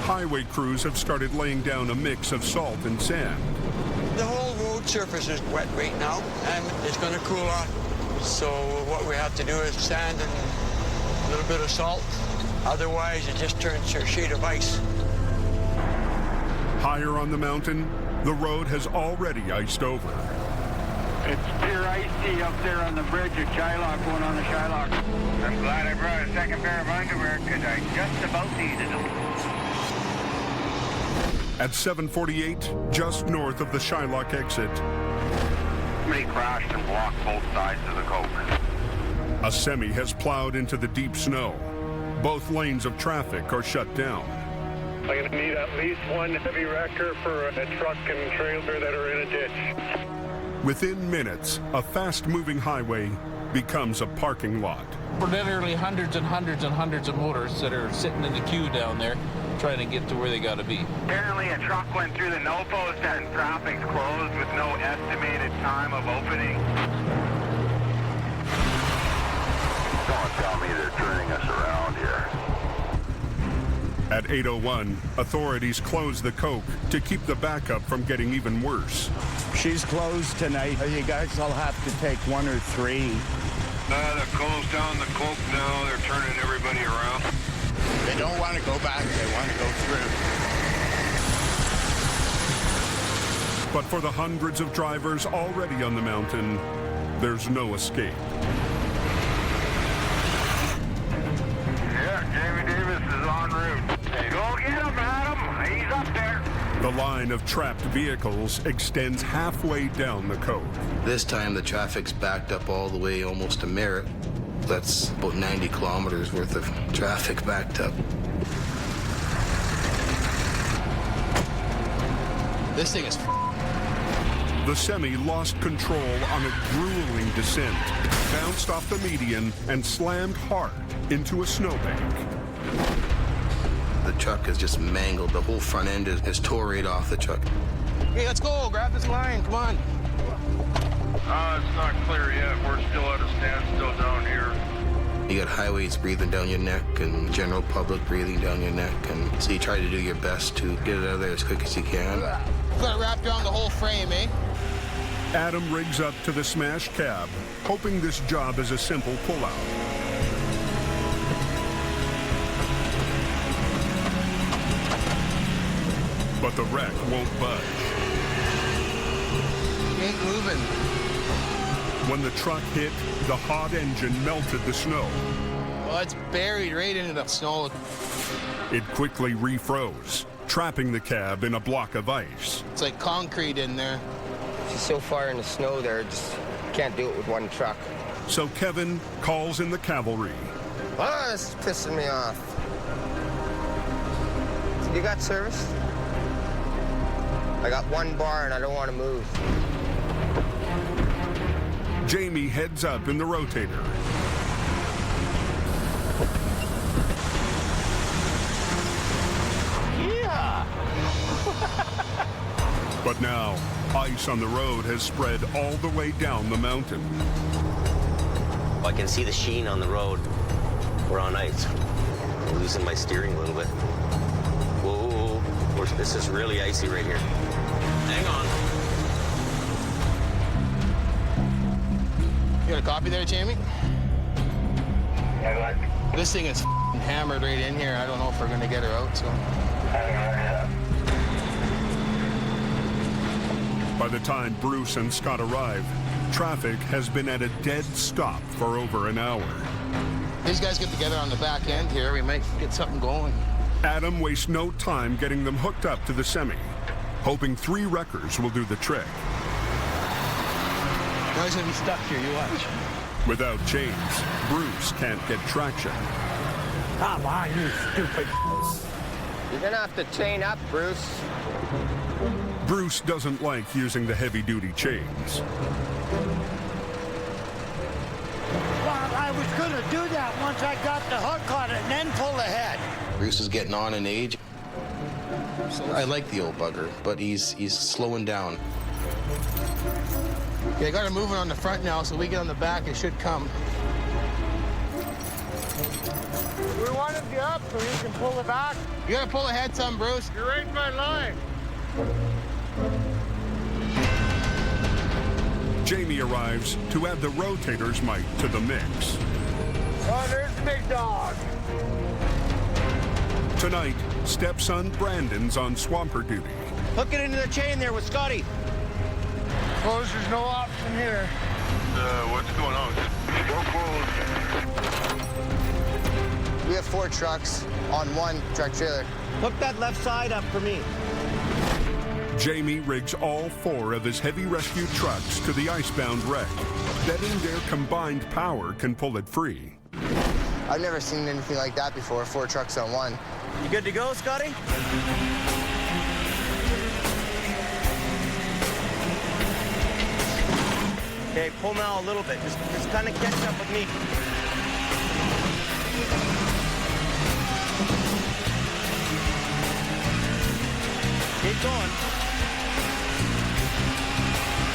highway crews have started laying down a mix of salt and sand. The whole road surface is wet right now, and it's going to cool off. So what we have to do is sand and a little bit of salt. Otherwise, it just turns to a sheet of ice. Higher on the mountain, the road has already iced over. It's pure icy up there on the bridge at Shylock, going on the Shylock. I'm glad I brought a second pair of underwear because I just about needed them. At 7:48, just north of the Shylock exit, Somebody crashed and blocked both sides of the coke. a semi has plowed into the deep snow. Both lanes of traffic are shut down. I'm going to need at least one heavy wrecker for a truck and trailer that are in a ditch. Within minutes, a fast-moving highway becomes a parking lot. For literally hundreds and hundreds and hundreds of motors that are sitting in the queue down there trying to get to where they got to be. Apparently a truck went through the no post and traffic's closed with no estimated time of opening. Don't tell me they're turning us around here. At 8:01, authorities close the coke to keep the backup from getting even worse. She's closed tonight. You guys will have to take 1 or 3. They're closed down the coke now. They're turning everybody around. They don't want to go back. They want to go through. But for the hundreds of drivers already on the mountain, there's no escape. Yeah, Jamie Davis is en route. Hey, go get him, Adam. He's up there. The line of trapped vehicles extends halfway down the coke. This time the traffic's backed up all the way almost to Merritt. That's about 90 kilometers worth of traffic backed up. This thing is The semi lost control on a grueling descent, bounced off the median, and slammed hard into a snowbank. The truck is just mangled. The whole front end is tore right off the truck. Hey, let's go. Grab this line. Come on. It's not clear yet. We're still at a standstill down here. You got highways breathing down your neck and general public breathing down your neck. And so you try to do your best to get it out of there as quick as you can. Got it wrapped around the whole frame, eh? Adam rigs up to the smashed cab, hoping this job is a simple pullout. But the wreck won't budge. Ain't moving. When the truck hit, the hot engine melted the snow. Well, it's buried right into the snow. It quickly refroze, trapping the cab in a block of ice. It's like concrete in there. She's so far in the snow there, just can't do it with one truck. So Kevin calls in the cavalry. Oh, this is pissing me off. You got service? I got one bar and I don't want to move. Jamie heads up in the rotator. Yeah! But now, ice on the road has spread all the way down the mountain. I can see the sheen on the road. We're on ice. I'm losing my steering a little bit. Whoa, this is really icy right here. Hang on. You got a copy there, Jamie? Yeah, This thing is hammered right in here. I don't know if we're going to get her out, so. By the time Bruce and Scott arrive, traffic has been at a dead stop for over an hour. These guys get together on the back end here. We might get something going. Adam wastes no time getting them hooked up to the semi, hoping 3 wreckers will do the trick. Guys gonna be stuck here, you watch. Without chains, Bruce can't get traction. Come on, you stupid. You're gonna have to chain up, Bruce. Bruce doesn't like using the heavy-duty chains. Well, I was going to do that once I got the hook on it and then pull ahead. Bruce is getting on in age. I like the old bugger, but he's slowing down. Okay, I got her moving on the front now, so we get on the back, it should come. We wanted you up so you can pull it back. You gotta pull ahead some, Bruce. You're right in my line. Jamie arrives to add the rotator's might to the mix. Oh, there's the big dog. Tonight, stepson Brandon's on swamper duty. Hook it into the chain there with Scotty. Suppose there's no option here. What's going on? Go close. We have 4 trucks on one truck trailer. Hook that left side up for me. Jamie rigs all 4 of his heavy rescue trucks to the icebound wreck, betting their combined power can pull it free. I've never seen anything like that before, 4 trucks on one. You good to go, Scotty? Okay, pull now a little bit. Just kind of catch up with me. Keep going.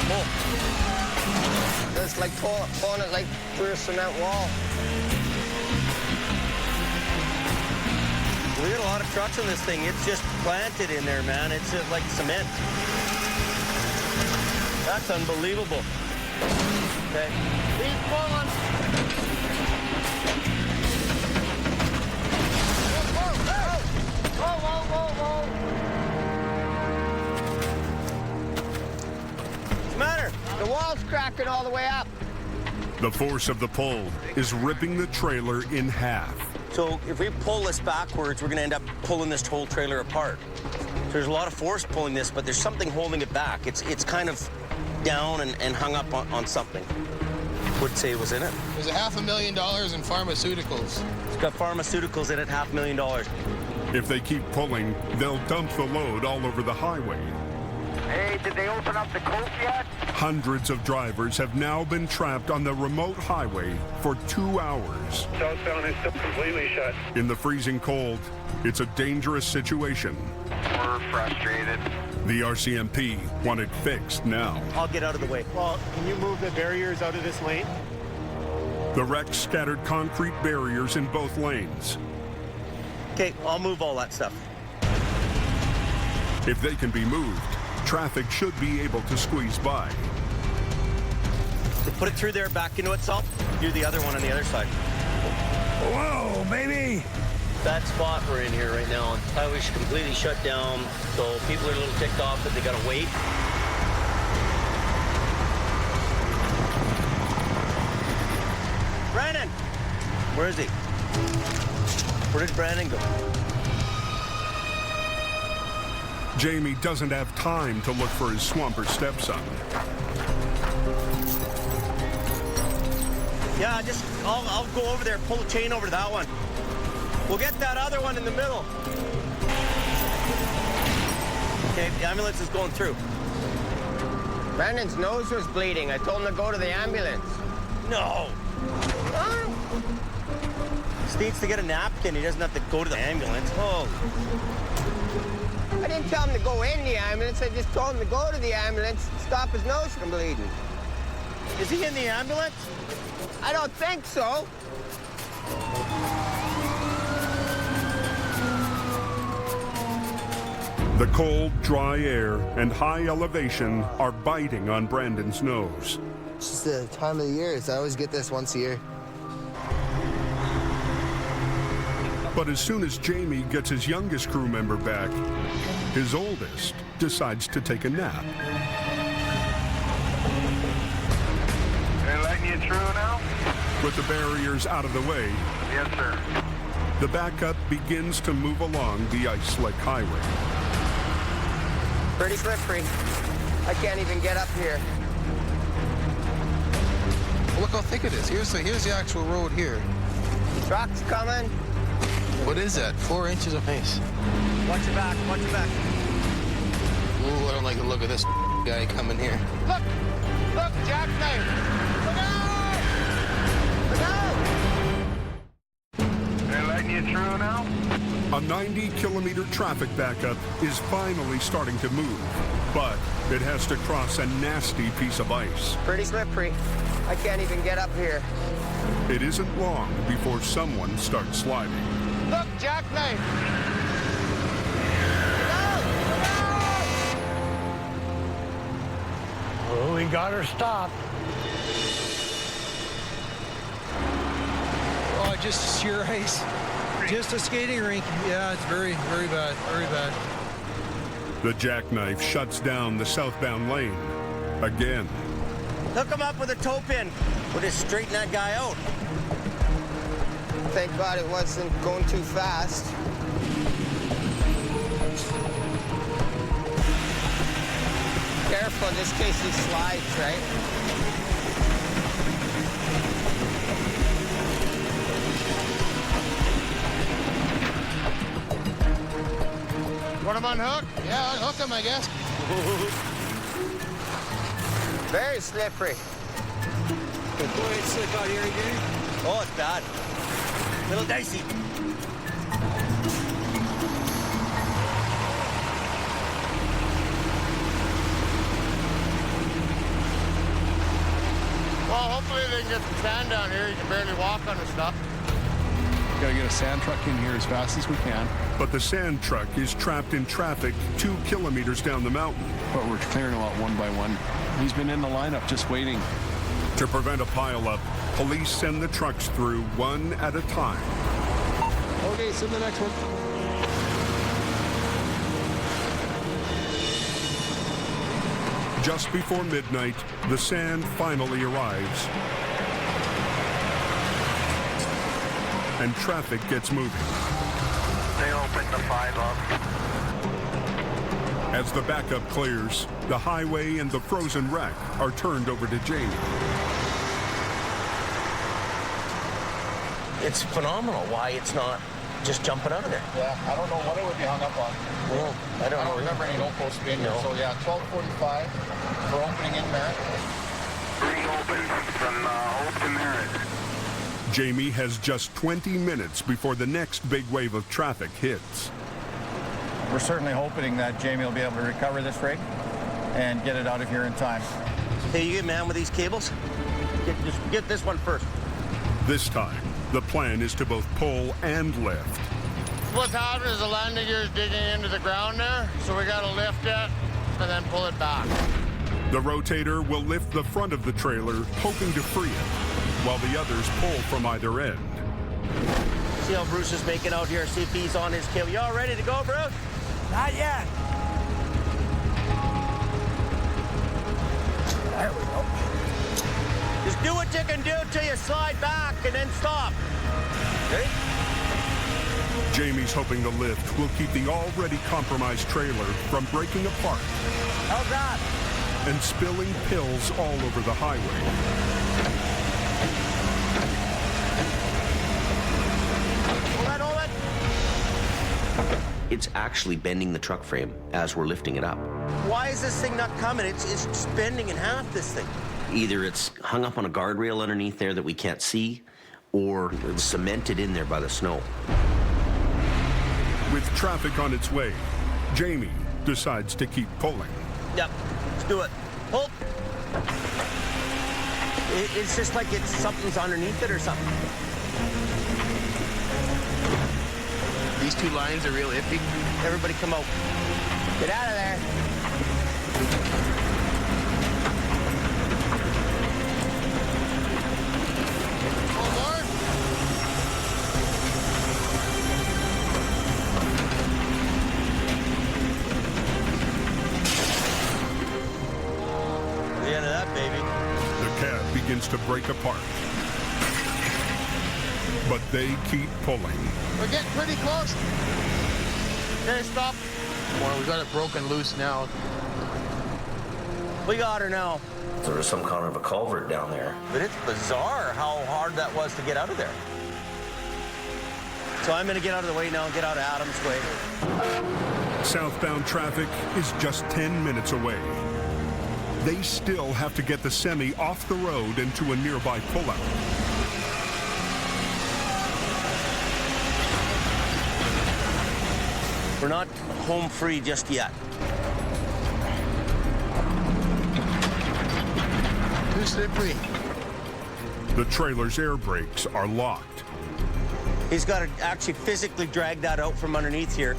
Pull. It's like pulling it like through a cement wall. We got a lot of trucks on this thing. It's just planted in there, man. It's just like cement. That's unbelievable. Okay. Keep pulling. Whoa. What's the matter? The wall's cracking all the way up. The force of the pull is ripping the trailer in half. So if we pull this backwards, we're going to end up pulling this whole trailer apart. So there's a lot of force pulling this, but there's something holding it back. It's kind of down and hung up on something. Would say it was in it. There's $500,000 in pharmaceuticals. It's got pharmaceuticals in it, $500,000. If they keep pulling, they'll dump the load all over the highway. Hey, did they open up the coke yet? Hundreds of drivers have now been trapped on the remote highway for 2 hours. Southbound is still completely shut. In the freezing cold, it's a dangerous situation. We're frustrated. The RCMP want it fixed now. I'll get out of the way. Well, can you move the barriers out of this lane? The wreck scattered concrete barriers in both lanes. Okay, I'll move all that stuff. If they can be moved, traffic should be able to squeeze by. So put it through there, back into itself. Do the other one on the other side. Whoa, baby! That spot we're in here right now, the highway's completely shut down, so people are a little ticked off that they gotta wait. Brandon! Where is he? Where did Brandon go? Jamie doesn't have time to look for his swamper stepson. Yeah, I'll go over there, pull the chain over to that one. We'll get that other one in the middle. Okay, the ambulance is going through. Brandon's nose was bleeding. I told him to go to the ambulance. No. Just needs to get a napkin. He doesn't have to go to the ambulance. Oh. I didn't tell him to go in the ambulance. I just told him to go to the ambulance and stop his nose from bleeding. Is he in the ambulance? I don't think so. The cold, dry air and high elevation are biting on Brandon's nose. It's just the time of the year. I always get this once a year. But as soon as Jamie gets his youngest crew member back, his oldest decides to take a nap. They're letting you through now? With the barriers out of the way, Yes, sir. the backup begins to move along the ice-slick highway. Pretty slippery. I can't even get up here. Look how thick it is. Here's the actual road here. Trucks coming. What is that? 4 inches of ice. Watch your back, watch your back. Ooh, I don't like the look of this guy coming here. Look, jackknife. Look out! Look out! They're letting you through now? A 90-kilometer traffic backup is finally starting to move, but it has to cross a nasty piece of ice. Pretty slippery. I can't even get up here. It isn't long before someone starts sliding. Look, jackknife. Oh, we got her stopped. Oh, just sheer ice. Just a skating rink. Yeah, it's very, very bad. Very bad. The jackknife shuts down the southbound lane. Again. Hook him up with a toe pin. We'll just straighten that guy out. Thank God it wasn't going too fast. Careful, just in case he slides, right? Want him unhooked? Yeah, unhook him, I guess. Very slippery. Boy, it's slip out here again. Oh, it's bad. Little dicey. Well, hopefully they can get some sand down here. You can barely walk on the stuff. Got to get a sand truck in here as fast as we can. But the sand truck is trapped in traffic 2 kilometers down the mountain. But we're clearing them out one by one. He's been in the lineup just waiting. To prevent a pileup, police send the trucks through one at a time. Okay, send the next one. Just before midnight, the sand finally arrives. And traffic gets moving. They opened the 5 up. As the backup clears, the highway and the frozen wreck are turned over to Jamie. It's phenomenal why it's not just jumping out of there. Yeah, I don't know what it would be hung up on. Well, I don't know. remember any no post being here. No. So yeah, 12:45 for opening in Merritt. Reopen from Hope to Merritt. Jamie has just 20 minutes before the next big wave of traffic hits. We're certainly hoping that Jamie will be able to recover this rig and get it out of here in time. Hey, you get man with these cables? Get this one first. This time, the plan is to both pull and lift. What's happening is the landing gear is digging into the ground there, so we got to lift it and then pull it back. The rotator will lift the front of the trailer, hoping to free it, while the others pull from either end. See how Bruce is making out here. See if he's on his cable. You all ready to go, Bruce? Not yet. There we go. Just do what you can do till you slide back and then stop. Ready? Jamie's hoping the lift will keep the already compromised trailer from breaking apart. How's that? And spilling pills all over the highway. Hold it. It's actually bending the truck frame as we're lifting it up. Why is this thing not coming? It's just bending in half, this thing. Either it's hung up on a guardrail underneath there that we can't see, or it's cemented in there by the snow. With traffic on its way, Jamie decides to keep pulling. Yep, let's do it. Pull. It's just like something's underneath it or something. These two lines are real iffy. Everybody come out. Get out of there. One more. The end of that, baby. The cab begins to break apart. But they keep pulling. We're getting pretty close. Okay, stop. Well, we got it broken loose now. We got her now. There was some kind of a culvert down there. But it's bizarre how hard that was to get out of there. So I'm going to get out of the way now and get out of Adam's way. Southbound traffic is just 10 minutes away. They still have to get the semi off the road and to a nearby pullout. We're not home free just yet. Too slippery. The trailer's air brakes are locked. He's got to actually physically drag that out from underneath here.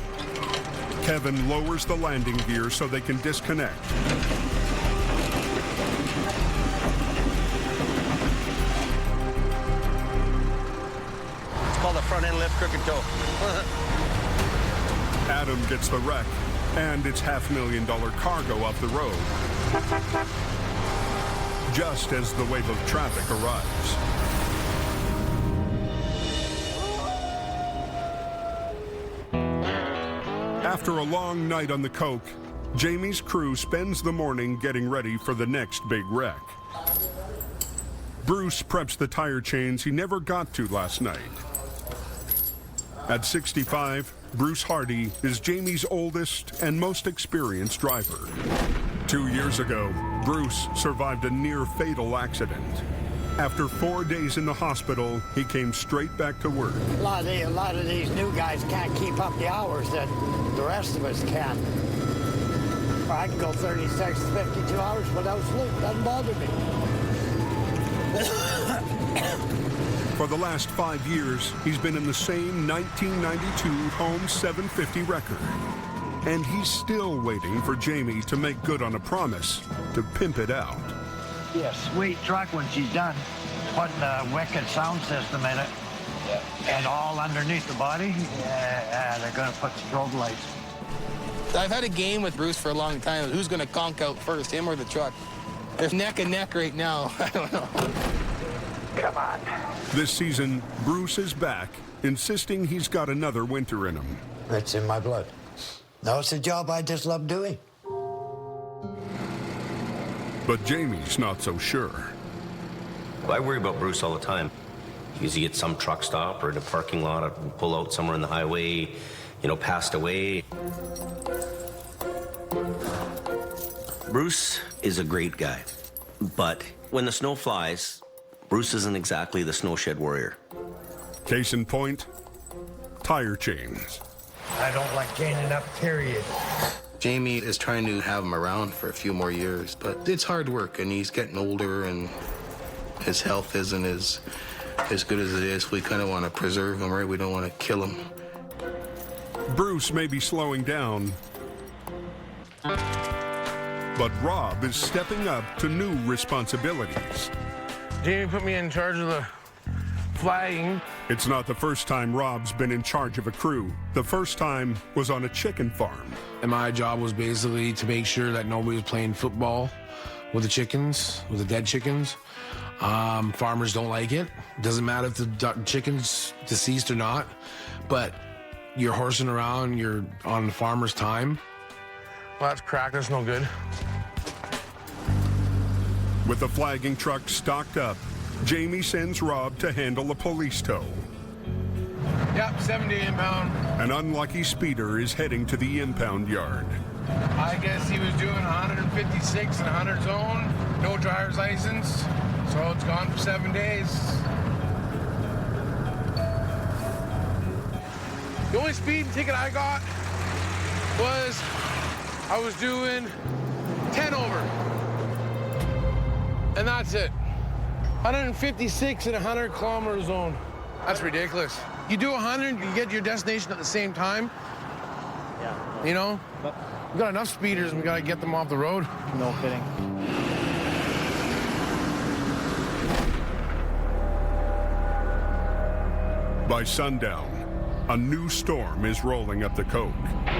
Kevin lowers the landing gear so they can disconnect. It's called a front end lift crooked toe. Adam gets the wreck and its $500,000 cargo off the road, just as the wave of traffic arrives. After a long night on the coke, Jamie's crew spends the morning getting ready for the next big wreck. Bruce preps the tire chains he never got to last night. At 65, Bruce Hardy is Jamie's oldest and most experienced driver. 2 years ago, Bruce survived a near-fatal accident. After 4 days in the hospital, he came straight back to work. A lot of these new guys can't keep up the hours that the rest of us can. I can go 36, 52 hours without sleep. Doesn't bother me. For the last 5 years, he's been in the same 1992 home 750 record. And he's still waiting for Jamie to make good on a promise to pimp it out. Be a sweet truck when she's done, putting a wicked sound system in it, and all underneath the body, they're going to put strobe lights. I've had a game with Bruce for a long time. Who's going to conk out first, him or the truck? They're neck and neck right now. I don't know. Come on. This season, Bruce is back, insisting he's got another winter in him. It's in my blood. No, it's a job I just love doing. But Jamie's not so sure. I worry about Bruce all the time. He usually gets some truck stop or in a parking lot or pull out somewhere on the highway, passed away. Bruce is a great guy, but when the snow flies, Bruce isn't exactly the snow shed warrior. Case in point, tire chains. I don't like chaining up, period. Jamie is trying to have him around for a few more years, but it's hard work, and he's getting older, and his health isn't as good as it is. We kind of want to preserve him, right? We don't want to kill him. Bruce may be slowing down, but Rob is stepping up to new responsibilities. Jamie put me in charge of the flagging. It's not the first time Rob's been in charge of a crew. The first time was on a chicken farm. And my job was basically to make sure that nobody was playing football with the chickens, with the dead chickens. Farmers don't like it. Doesn't matter if the chicken's deceased or not, but you're horsing around, you're on the farmer's time. Well, that's cracked, that's no good. With the flagging truck stocked up, Jamie sends Rob to handle a police tow. Yep, 70 impound. An unlucky speeder is heading to the impound yard. I guess he was doing 156 in 100 zone, no driver's license, so it's gone for 7 days. The only speeding ticket I got was I was doing 10 over. And that's it. 156 in a 100-kilometer zone. That's ridiculous. You do 100, you get to your destination at the same time. Yeah. You know? We got enough speeders and we gotta get them off the road. No kidding. By sundown, a new storm is rolling up the coke.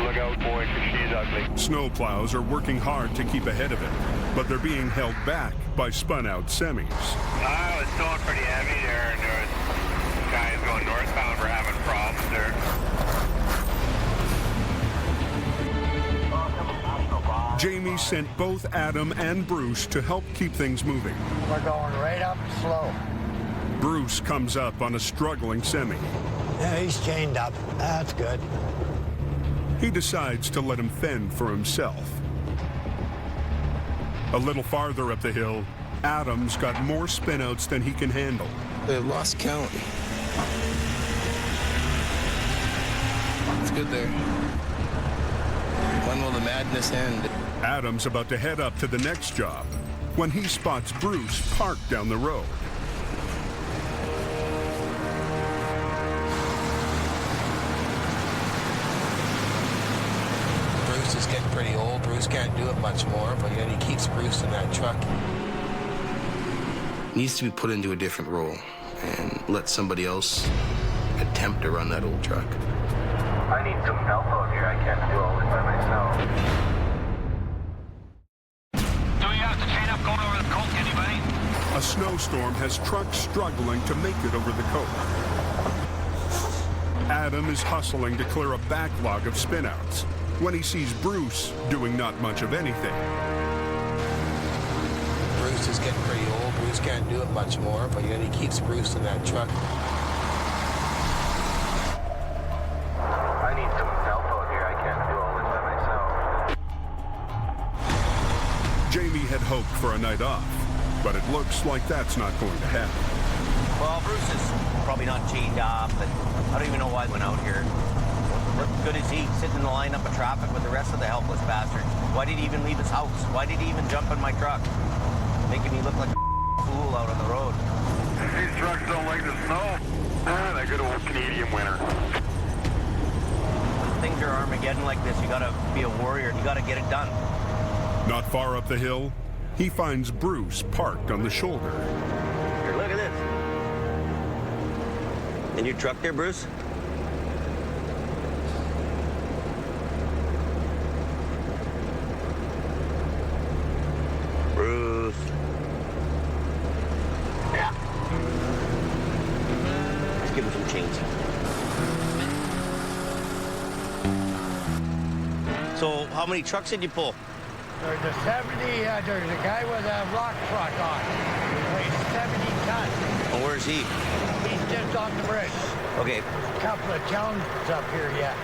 Look out, boy, 'cause she's ugly. Snowplows are working hard to keep ahead of it, but they're being held back by spun-out semis. It's still pretty heavy there, and there's guys going northbound. We're having problems there. Jamie sent both Adam and Bruce to help keep things moving. We're going right up slow. Bruce comes up on a struggling semi. Yeah, he's chained up. That's good. He decides to let him fend for himself. A little farther up the hill, Adam's got more spinouts than he can handle. They've lost count. It's good there. When will the madness end? Adam's about to head up to the next job when he spots Bruce parked down the road. Bruce is getting pretty old. Bruce can't do it much more, but yet he keeps Bruce in that truck. Needs to be put into a different role and let somebody else attempt to run that old truck. I need some help out here. I can't do all this by myself. Do we have to chain up going over the coke, anybody? A snowstorm has trucks struggling to make it over the coke. Adam is hustling to clear a backlog of spinouts when he sees Bruce doing not much of anything. Bruce is getting pretty old. Bruce can't do it much more, but yet he keeps Bruce in that truck. I need some help out here. I can't do all this by myself. Jamie had hoped for a night off, but it looks like that's not going to happen. Well, Bruce is probably not chained up, but I don't even know why he went out here. What good is he sitting in the lineup of traffic with the rest of the helpless bastards? Why did he even leave his house? Why did he even jump in my truck? Making me look like a fool out on the road. These trucks don't like the snow. That good old Canadian winter. When things are Armageddon like this, you gotta be a warrior. You gotta get it done. Not far up the hill, he finds Bruce parked on the shoulder. Here, look at this. In your truck there, Bruce? Bruce. Yeah. Let's give him some change. So, how many trucks did you pull? There's a 70, there's a guy with a rock truck on. He weighs 70 tons. Oh, where's he? He's just on the bridge. Okay. A couple of towns up here yet.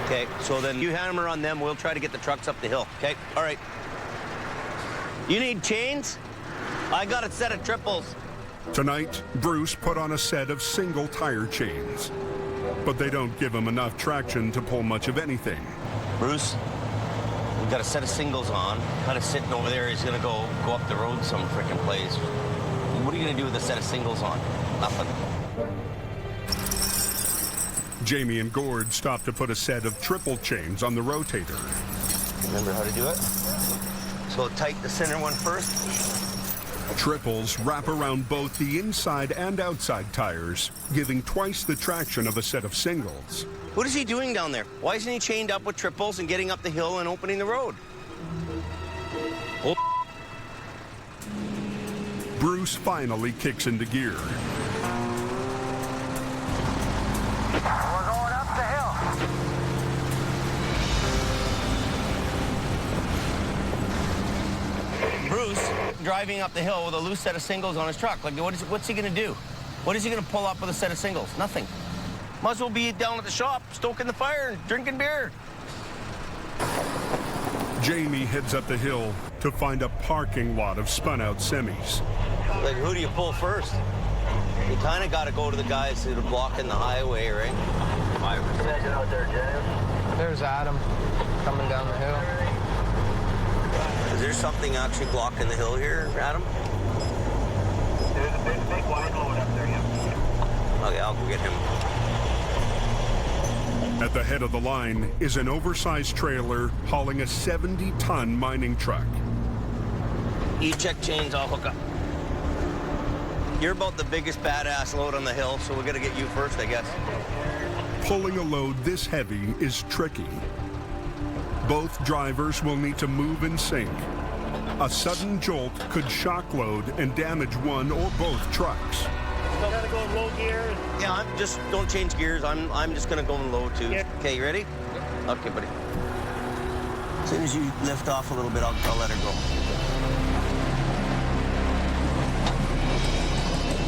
Okay, so then you hammer on them. We'll try to get the trucks up the hill. Okay, all right. You need chains? I got a set of triples. Tonight, Bruce put on a set of single tire chains, but they don't give him enough traction to pull much of anything. Bruce, we've got a set of singles on, kind of sitting over there. He's gonna go up the road some freaking place. What are you gonna do with a set of singles on? Nothing. Jamie and Gord stop to put a set of triple chains on the rotator. Remember how to do it? So tight the center one first. Triples wrap around both the inside and outside tires, giving twice the traction of a set of singles. What is he doing down there? Why isn't he chained up with triples and getting up the hill and opening the road? Oh. Bruce finally kicks into gear. We're going up the hill. Bruce driving up the hill with a loose set of singles on his truck. Like, what's he gonna do? What is he gonna pull up with a set of singles? Nothing. Might as well be down at the shop, stoking the fire and drinking beer. Jamie heads up the hill to find a parking lot of spun-out semis. Like, who do you pull first? You kind of got to go to the guys that are blocking the highway, right? Out there, James. There's Adam coming down the hill. Is there something actually blocking the hill here, Adam? There's a big wide load up there, yeah. Okay, I'll go get him. At the head of the line is an oversized trailer hauling a 70-ton mining truck. You check chains, I'll hook up. You're about the biggest badass load on the hill, so we're gonna get you first, I guess. Pulling a load this heavy is tricky. Both drivers will need to move in sync. A sudden jolt could shock load and damage one or both trucks. You gotta go in low gear. Yeah, don't change gears. I'm just gonna go in low too. Yeah. Okay, you ready? Okay, buddy. As soon as you lift off a little bit, I'll let her go.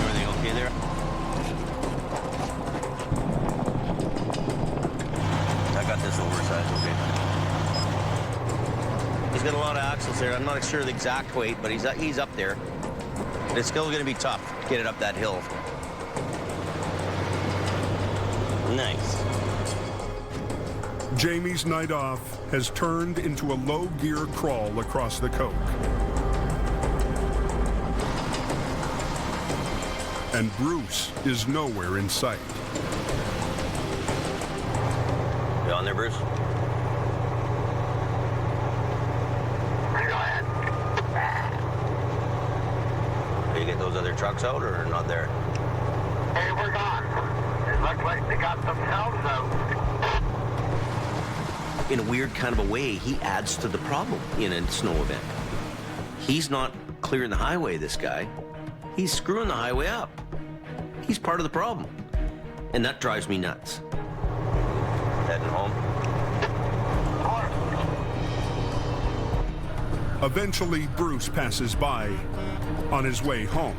Everything okay there? I got this oversized, okay. He's got a lot of axles there. I'm not sure the exact weight, but he's up there. But it's still gonna be tough to get it up that hill. Nice. Jamie's night off has turned into a low-gear crawl across the coke. And Bruce is nowhere in sight. You on there, Bruce? truck's out or not there? Hey, we're gone. It looks like they got themselves out. In a weird kind of a way, he adds to the problem in a snow event. He's not clearing the highway, this guy. He's screwing the highway up. He's part of the problem. And that drives me nuts. Heading home. Eventually, Bruce passes by on his way home.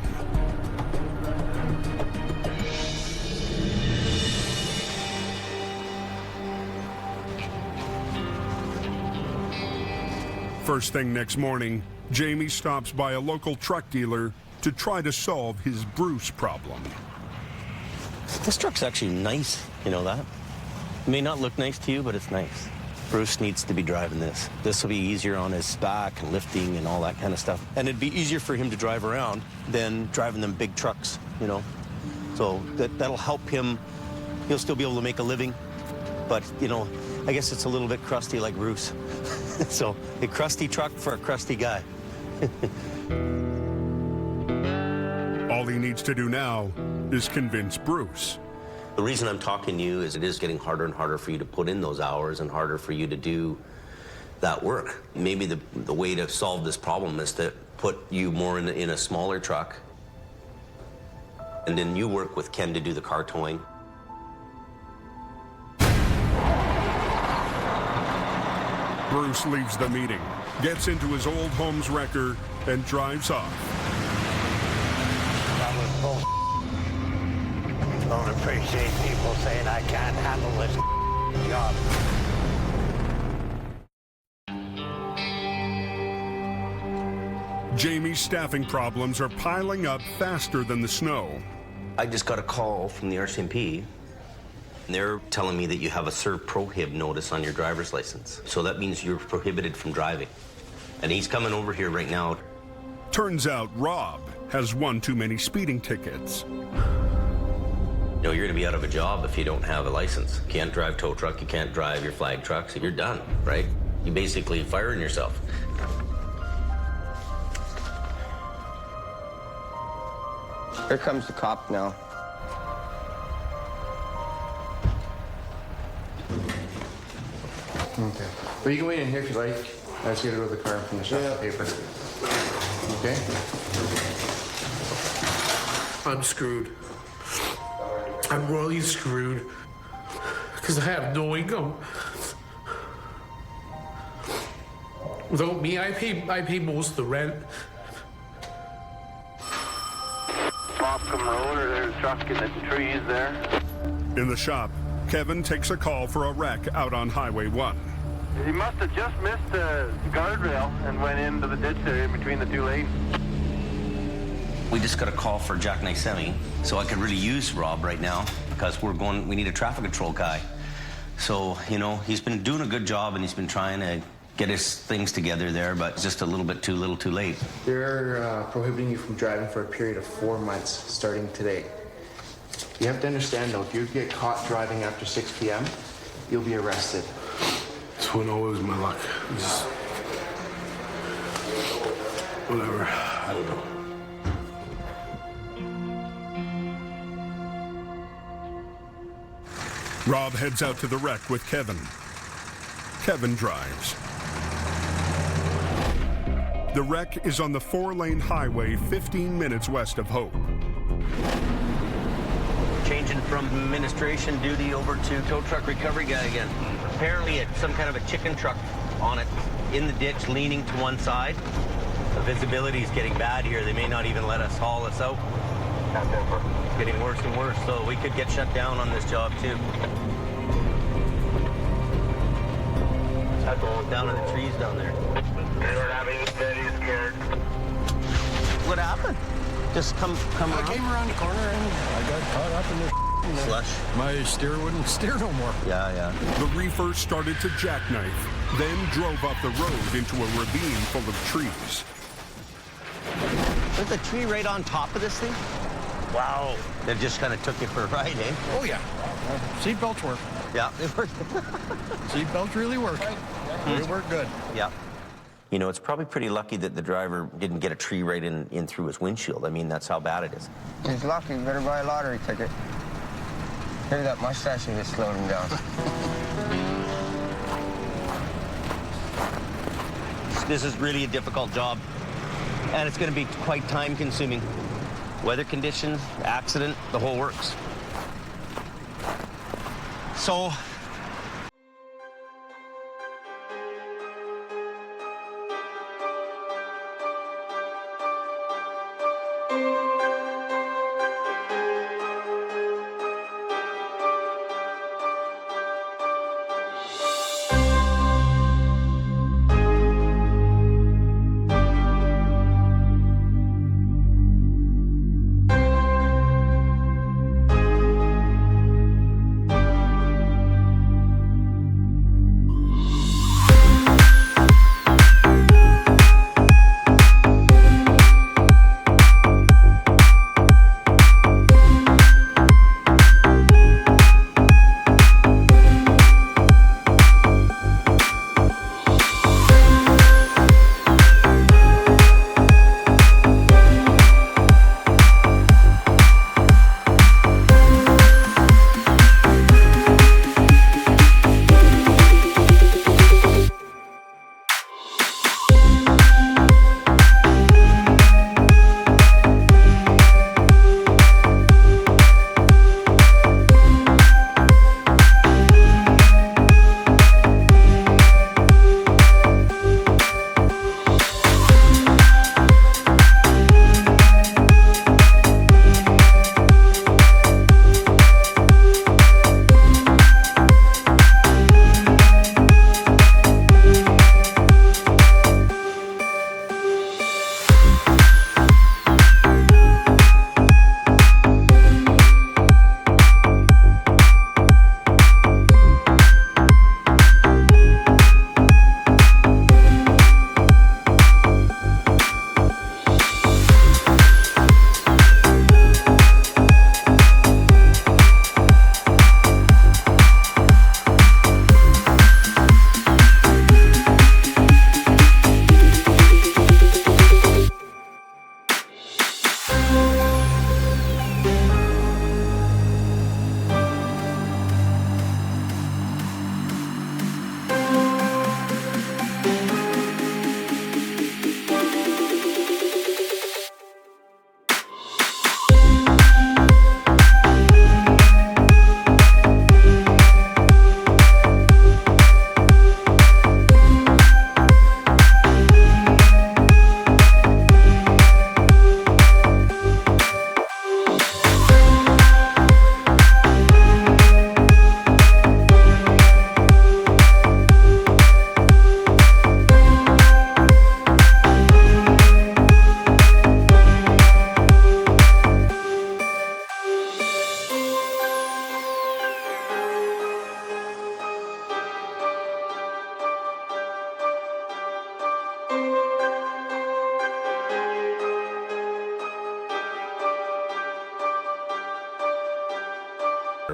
First thing next morning, Jamie stops by a local truck dealer to try to solve his Bruce problem. This truck's actually nice, you know that? It may not look nice to you, but it's nice. Bruce needs to be driving this. This will be easier on his back and lifting and all that kind of stuff. And it'd be easier for him to drive around than driving them big trucks, you know? So that'll help him. He'll still be able to make a living. But, you know, I guess it's a little bit crusty like Bruce. So a crusty truck for a crusty guy. All he needs to do now is convince Bruce. The reason I'm talking to you is it is getting harder and harder for you to put in those hours and harder for you to do that work. Maybe the way to solve this problem is to put you more in a smaller truck, and then you work with Ken to do the car towing. Bruce leaves the meeting, gets into his old Holmes wrecker, and drives off. That was bull. Don't appreciate people saying I can't handle this job. Jamie's staffing problems are piling up faster than the snow. I just got a call from the RCMP. They're telling me that you have a serve prohib notice on your driver's license. So that means you're prohibited from driving. And he's coming over here right now. Turns out Rob has one too many speeding tickets. You know, you're going to be out of a job if you don't have a license. You can't drive tow truck, you can't drive your flag truck, so you're done, right? You basically firing yourself. Here comes the cop now. Okay. Well, you can wait in here if you like. I just gotta go to the car and finish up the paper. Okay? I'm screwed. I'm royally screwed because I have no income. Without me, I pay most of the rent. Mopcom Road, or there's a truck in the trees there. In the shop, Kevin takes a call for a wreck out on Highway 1. He must have just missed the guardrail and went into the ditch there in between the two lanes. We just got a call for Jack Nysemi, so I could really use Rob right now because we need a traffic control guy. So, you know, he's been doing a good job and he's been trying to get his things together there, but it's just a little bit too late. They're prohibiting you from driving for a period of 4 months starting today. You have to understand, though, if you get caught driving after 6 p.m., you'll be arrested. This won't always my luck. Just whatever. I don't know. Rob heads out to the wreck with Kevin. Kevin drives. The wreck is on the 4-lane highway 15 minutes west of Hope. Changing from administration duty over to tow truck recovery guy again. Apparently it's some kind of a chicken truck on it in the ditch leaning to one side. The visibility is getting bad here. They may not even let us haul us out. It's getting worse and worse, so we could get shut down on this job too. I'd go down in the trees down there. You're having very scared. What happened? Just come around? I came around the corner and I got caught up in the slush. My steer wouldn't steer no more. Yeah. The reefer started to jackknife, then drove up the road into a ravine full of trees. There's a tree right on top of this thing? Wow. That just kind of took you for a ride, eh? Oh, yeah. Seatbelts work. Yeah, they work. Seatbelts really work. They work good. Yeah. You know, it's probably pretty lucky that the driver didn't get a tree right in through his windshield. I mean, that's how bad it is. He's lucky. You better buy a lottery ticket. Maybe that mustache has slowed him down. This is really a difficult job, and it's going to be quite time-consuming. Weather conditions, accident, the whole works. So,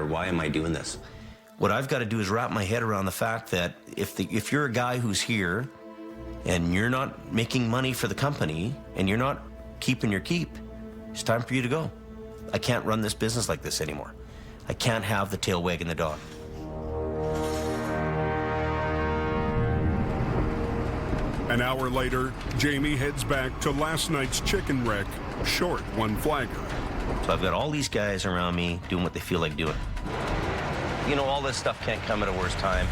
why am I doing this? What I've got to do is wrap my head around the fact that if you're a guy who's here and you're not making money for the company and you're not keeping your keep, it's time for you to go. I can't run this business like this anymore. I can't have the tail wagging the dog. An hour later, Jamie heads back to last night's chicken wreck, short one flagger. So I've got all these guys around me doing what they feel like doing. You know, all this stuff can't come at a worse time.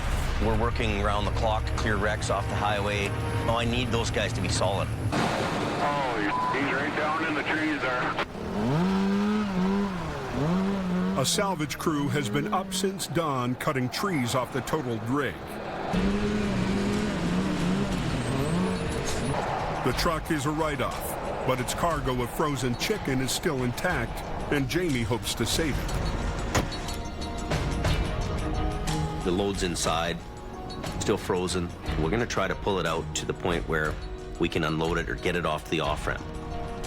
We're working around the clock to clear wrecks off the highway. Oh, I need those guys to be solid. Oh, he's right down in the trees there. A salvage crew has been up since dawn cutting trees off the totaled rig. The truck is a write-off, but its cargo of frozen chicken is still intact, and Jamie hopes to save it. The load's inside, still frozen. We're going to try to pull it out to the point where we can unload it or get it off the off-ramp.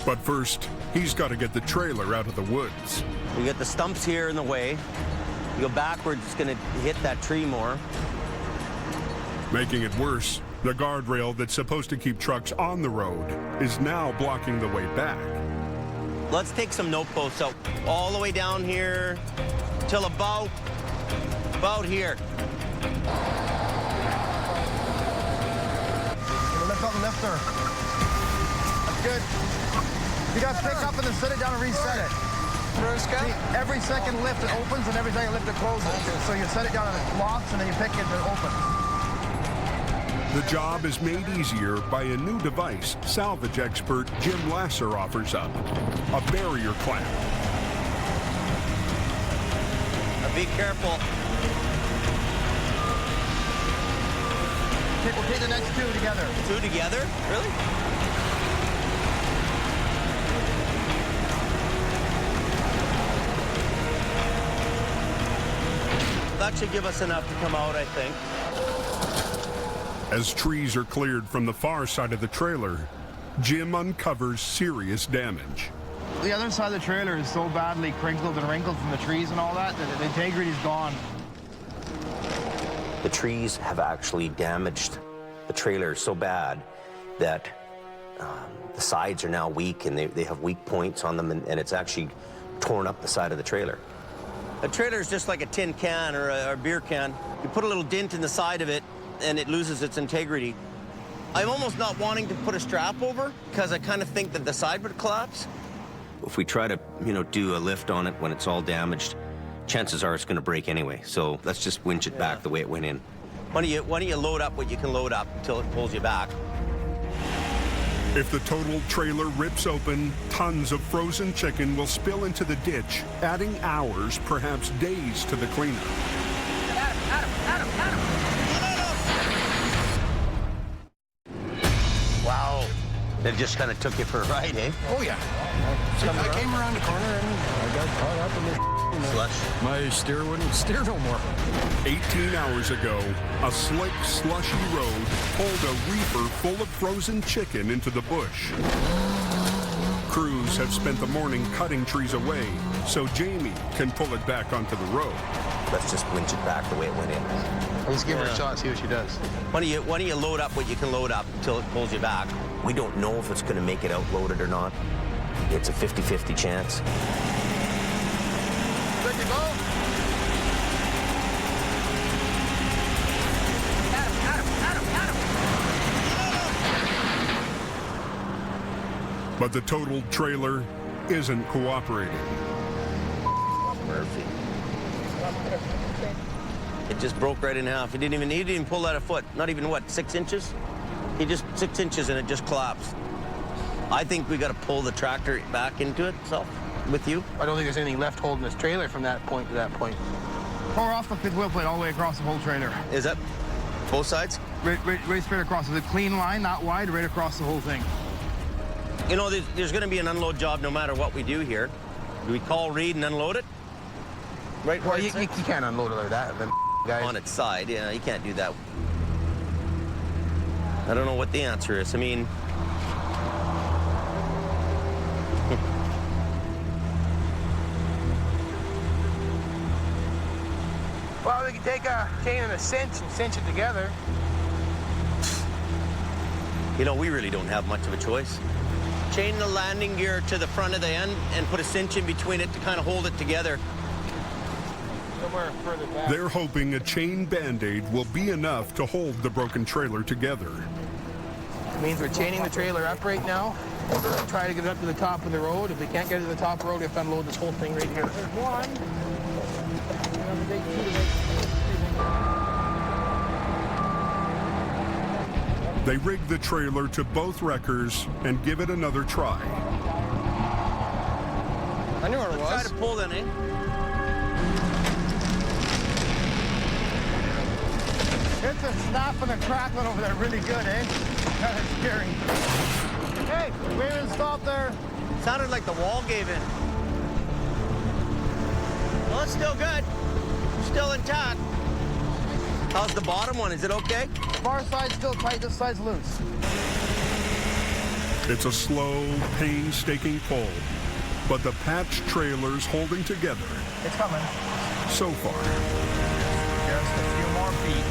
But first, he's got to get the trailer out of the woods. We got the stumps here in the way. You go backwards, it's going to hit that tree more. Making it worse, The guardrail that's supposed to keep trucks on the road is now blocking the way back. Let's take some note posts out all the way down here till about here. Lift on the lifter. That's good. You got to pick up and then set it down and reset it. See, every second lift it opens and every second lift it closes. So you set it down and it locks and then you pick it and it opens. The job is made easier by a new device salvage expert Jim Lasser offers up, a barrier clamp. Now be careful. Okay, we'll take the next two together. Two together? Really? That should give us enough to come out, I think. As trees are cleared from the far side of the trailer, Jim uncovers serious damage. The other side of the trailer is so badly crinkled and wrinkled from the trees and all that that the integrity is gone. The trees have actually damaged the trailer so bad that the sides are now weak and they have weak points on them, and it's actually torn up the side of the trailer. A trailer is just like a tin can or a beer can. You put a little dent in the side of it and it loses its integrity. I'm almost not wanting to put a strap over because I kind of think that the side would collapse. If we try to, do a lift on it when it's all damaged, chances are it's going to break anyway. So let's just winch it back the way it went in. Why don't you load up what you can load up until it pulls you back? If the total trailer rips open, tons of frozen chicken will spill into the ditch, adding hours, perhaps days, to the cleanup. Wow. It just kind of took you for a ride, eh? Oh, yeah. I came around the corner and I got caught up in this slush. My steer wouldn't steer no more. 18 hours ago, a slick, slushy road pulled a reefer full of frozen chicken into the bush. Crews have spent the morning cutting trees away so Jamie can pull it back onto the road. Let's just winch it back the way it went in. Let's give her a shot, see what she does. Why don't you load up what you can load up until it pulls you back? We don't know if it's going to make it out loaded or not. It's a 50-50 chance. Good to go. But the totaled trailer isn't cooperating. Murphy. It just broke right in half. He didn't even pull out a foot. Not even, 6 inches? He just 6 inches and it just collapsed. I think we got to pull the tractor back into it itself with you. I don't think there's anything left holding this trailer from that point to that point. Pour off the fifth wheel plate all the way across the whole trailer. Is that both sides? Right straight across. It's a clean line, not wide, right across the whole thing. There's going to be an unload job no matter what we do here. Do we call Reed and unload it? Right. Well, you can't unload it like that. Then, guys. On its side, yeah, you can't do that. I don't know what the answer is. I mean, well, we can take a chain and a cinch and cinch it together. we really don't have much of a choice. Chain the landing gear to the front of the end and put a cinch in between it to kind of hold it together. Somewhere further back. They're hoping a chain Band-Aid will be enough to hold the broken trailer together. It means we're chaining the trailer up right now. We're going to try to get it up to the top of the road. If we can't get it to the top of the road, we have to unload this whole thing right here. There's one. They rig the trailer to both wreckers and give it another try. I knew where it was. Try to pull then, eh? It's a snapping and crackling over there really good, eh? Kind of scary. Hey, we didn't stop there. Sounded like the wall gave in. Well, it's still good. Still intact. How's the bottom one? Is it okay? Far side's still tight, this side's loose. It's a slow, painstaking pull, but the patched trailer's holding together. It's coming. So far. Just a few more feet.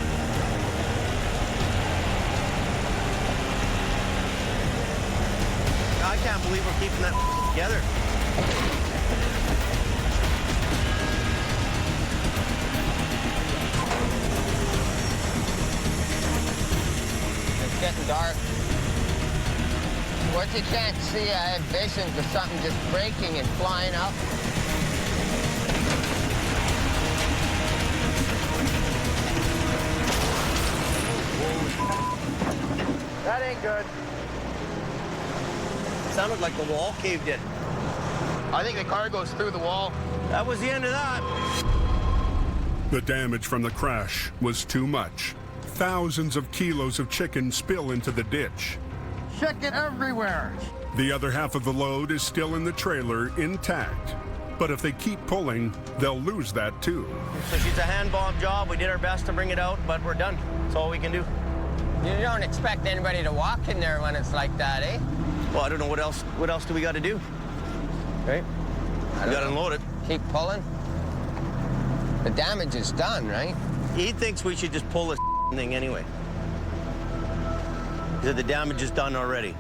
can't believe we're keeping that together. It's getting dark. What you can't see, I have visions of something just breaking and flying up. That ain't good. Sounded like the wall caved in. I think the car goes through the wall. That was the end of that. The damage from the crash was too much. Thousands of kilos of chicken spill into the ditch. Chicken everywhere. The other half of the load is still in the trailer intact. But if they keep pulling, they'll lose that too. So she's a hand bomb job. We did our best to bring it out, but we're done. That's all we can do. You don't expect anybody to walk in there when it's like that, eh? Well, I don't know what else do we got to do? Right? We got to unload it. Keep pulling. The damage is done, right? He thinks we should just pull this thing anyway. He said the damage is done already.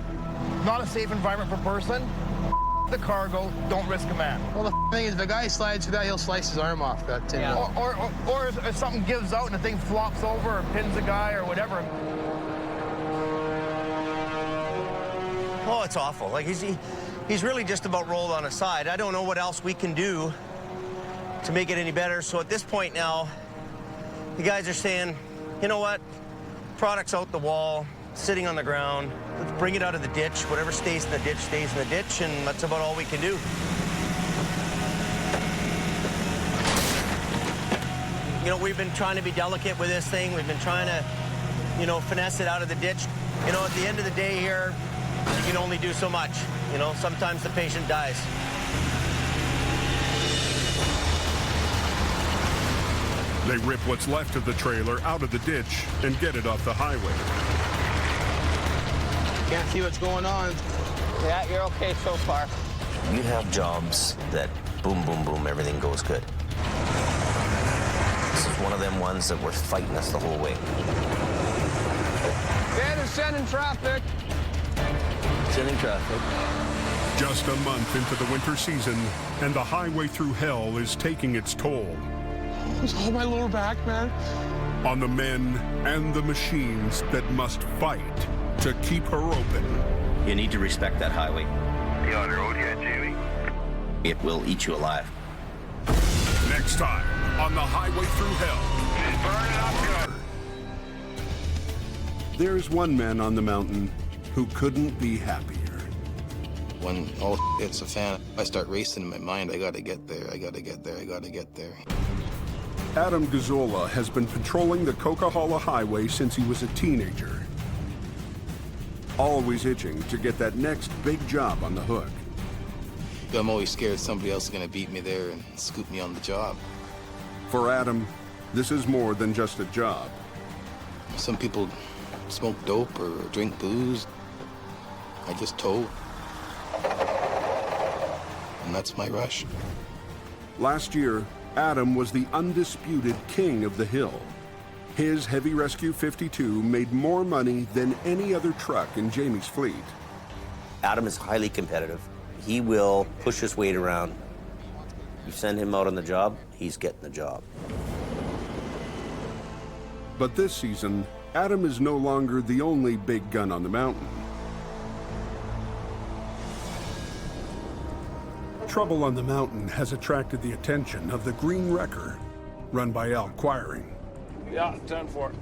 Not a safe environment for person. The cargo, don't risk a man. Well, the thing is, if a guy slides through that, he'll slice his arm off that tin. Yeah. Or if something gives out and the thing flops over or pins a guy or whatever. Oh, it's awful. Like, he's really just about rolled on his side. I don't know what else we can do to make it any better. So at this point now, the guys are saying, you know what? Product's out the wall, sitting on the ground. Let's bring it out of the ditch. Whatever stays in the ditch stays in the ditch, and that's about all we can do. You know, we've been trying to be delicate with this thing. We've been trying to, you know, finesse it out of the ditch. You know, at the end of the day here, you can only do so much. You know, sometimes the patient dies. They rip what's left of the trailer out of the ditch and get it off the highway. Can't see what's going on. Yeah, you're okay so far. You have jobs that boom, boom, boom, everything goes good. This is one of them ones that we're fighting us the whole way. Yeah, they're sending traffic. Sending traffic. Just a month into the winter season, and the highway through hell is taking its toll. It's all my lower back, man. On the men and the machines that must fight to keep her open. You need to respect that highway. You on the road yet, Jamie? It will eat you alive. Next time on the highway through hell. It's burning up good. There's one man on the mountain who couldn't be happier. When all hits the fan, I start racing in my mind. I gotta get there, I gotta get there, I gotta get there. Adam Gazzola has been patrolling the Coquihalla Highway since he was a teenager. Always itching to get that next big job on the hook. I'm always scared somebody else is gonna beat me there and scoop me on the job. For Adam, this is more than just a job. Some people smoke dope or drink booze. I just tow. And that's my rush. Last year, Adam was the undisputed king of the hill. His Heavy Rescue 52 made more money than any other truck in Jamie's fleet. Adam is highly competitive. He will push his weight around. You send him out on the job, he's getting the job. But this season, Adam is no longer the only big gun on the mountain. Trouble on the mountain has attracted the attention of the Green Wrecker, run by Al Quiring. Yeah, 10-4.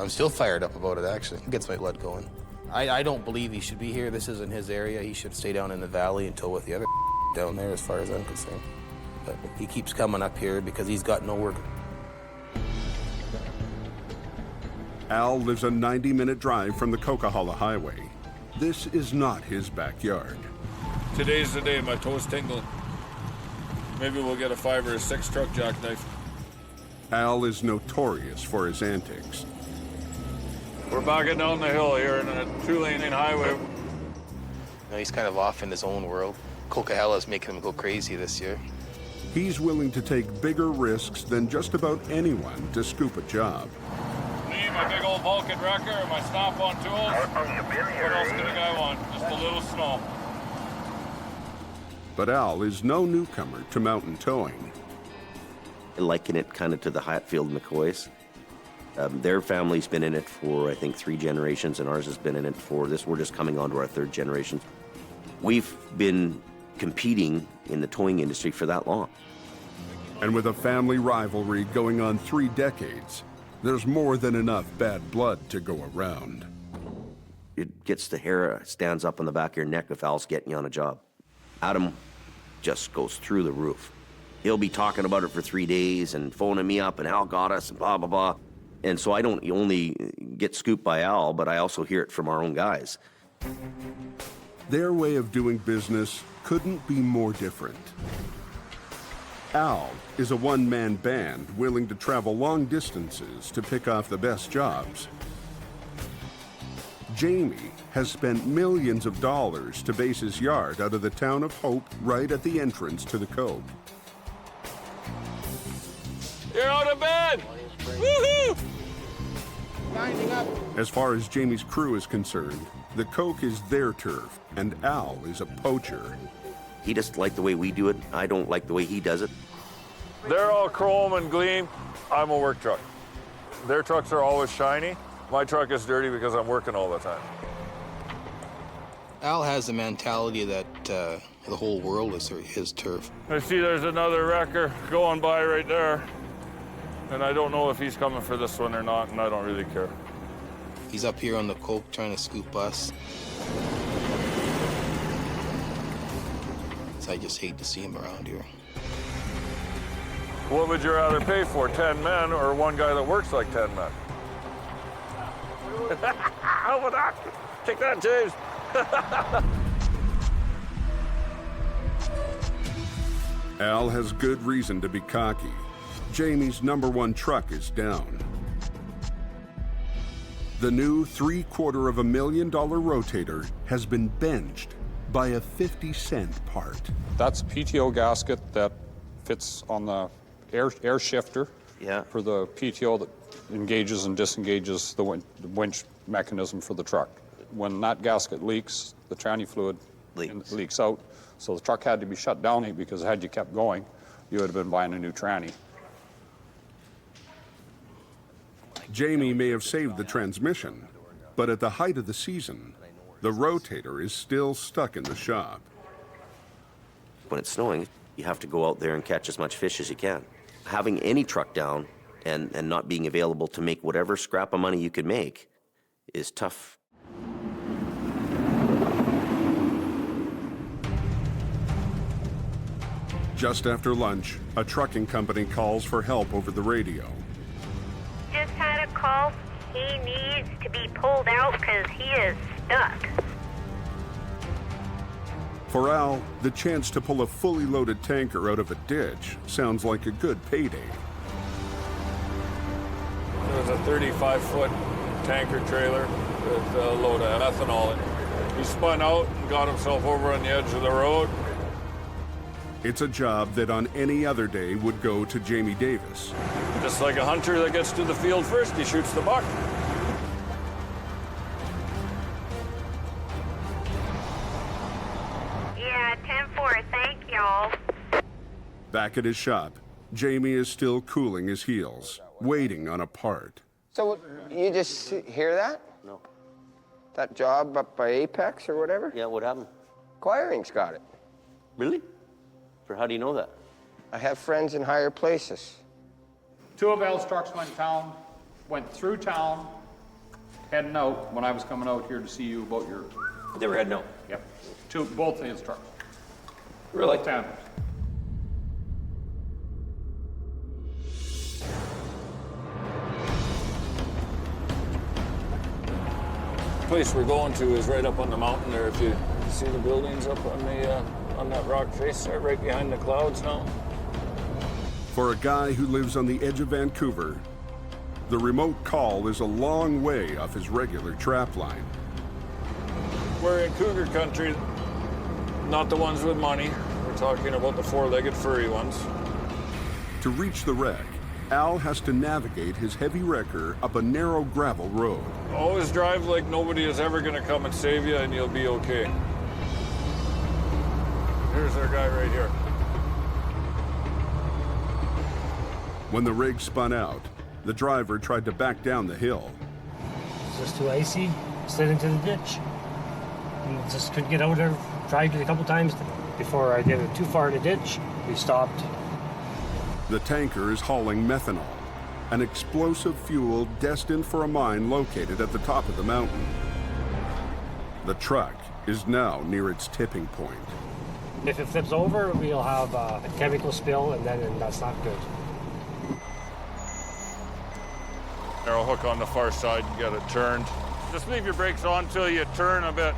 I'm still fired up about it, actually. It gets my blood going. I don't believe he should be here. This isn't his area. He should stay down in the valley and tow with the other down there, as far as I'm concerned. But he keeps coming up here because he's got no work. Al lives a 90-minute drive from the Coquihalla Highway. This is not his backyard. Today's the day, my toes tingling. Maybe we'll get a 5 or a 6 truck jackknife. Al is notorious for his antics. We're backing down the hill here in a 2-lane highway. You know, he's kind of off in his own world. Coquihalla making him go crazy this year. He's willing to take bigger risks than just about anyone to scoop a job. Me, my big old Vulcan wrecker, my snap-on tools. What else could a guy want? Just a little snow. But Al is no newcomer to mountain towing. I liken it kind of to the Hatfield McCoys. Their family's been in it for, I think, 3 generations, and ours has been in it for this. We're just coming on to our 3rd generation. We've been competing in the towing industry for that long. And with a family rivalry going on 3 decades, there's more than enough bad blood to go around. It gets the hair stands up on the back of your neck if Al's getting you on a job. Adam just goes through the roof. He'll be talking about it for 3 days and phoning me up, and Al got us, and blah, blah, blah. And so I don't only get scooped by Al, but I also hear it from our own guys. Their way of doing business couldn't be more different. Al is a one-man band willing to travel long distances to pick off the best jobs. Jamie has spent millions of dollars to base his yard out of the town of Hope, right at the entrance to the Cove. You're out of bed! Woohoo! Lining up. As far as Jamie's crew is concerned, the Coke is their turf, and Al is a poacher. He doesn't like the way we do it. I don't like the way he does it. They're all chrome and gleam. I'm a work truck. Their trucks are always shiny. My truck is dirty because I'm working all the time. Al has the mentality that the whole world is his turf. I see there's another wrecker going by right there. And I don't know if he's coming for this one or not, and I don't really care. He's up here on the Coke trying to scoop us. So I just hate to see him around here. What would you rather pay for, 10 men or one guy that works like 10 men? How about that? Take that, James. Al has good reason to be cocky. Jamie's #1 truck is down. The new $750,000 rotator has been benched by a 50-cent part. That's a PTO gasket that fits on the air shifter for the PTO that engages and disengages the winch mechanism for the truck. When that gasket leaks, the tranny fluid leaks out. So the truck had to be shut down because had you kept going, you would have been buying a new tranny. Jamie may have saved the transmission, but at the height of the season, the rotator is still stuck in the shop. When it's snowing, you have to go out there and catch as much fish as you can. Having any truck down and not being available to make whatever scrap of money you could make is tough. Just after lunch, a trucking company calls for help over the radio. Just had a call. He needs to be pulled out because he is stuck. For Al, the chance to pull a fully loaded tanker out of a ditch sounds like a good payday. There was a 35-foot tanker trailer with a load of ethanol in it. He spun out and got himself over on the edge of the road. It's a job that on any other day would go to Jamie Davis. Just like a hunter that gets to the field first, he shoots the buck. Yeah, 10-4, thank y'all. Back at his shop, Jamie is still cooling his heels, waiting on a part. So you just hear that? No. That job up by Apex or whatever? Yeah, what happened? Acquiring's got it. Really? How do you know that? I have friends in higher places. 2 of Al's trucks went through town, heading out when I was coming out here to see you about your... They were heading out? Yep. Both of his trucks. Really? Both tandem. The place we're going to is right up on the mountain there. If you see the buildings up on the on that rock face there, right behind the clouds now. For a guy who lives on the edge of Vancouver, the remote call is a long way off his regular trap line. We're in cougar country, not the ones with money. We're talking about the 4-legged furry ones. To reach the wreck, Al has to navigate his heavy wrecker up a narrow gravel road. Always drive like nobody is ever going to come and save you, and you'll be okay. Here's our guy right here. When the rig spun out, the driver tried to back down the hill. It's just too icy, slid into the ditch. And just couldn't get out there. Tried it a couple times before I get it too far in the ditch. We stopped. The tanker is hauling methanol, an explosive fuel destined for a mine located at the top of the mountain. The truck is now near its tipping point. If it flips over, we'll have a chemical spill, and that's not good. Arrow hook on the far side and get it turned. Just leave your brakes on until you turn a bit.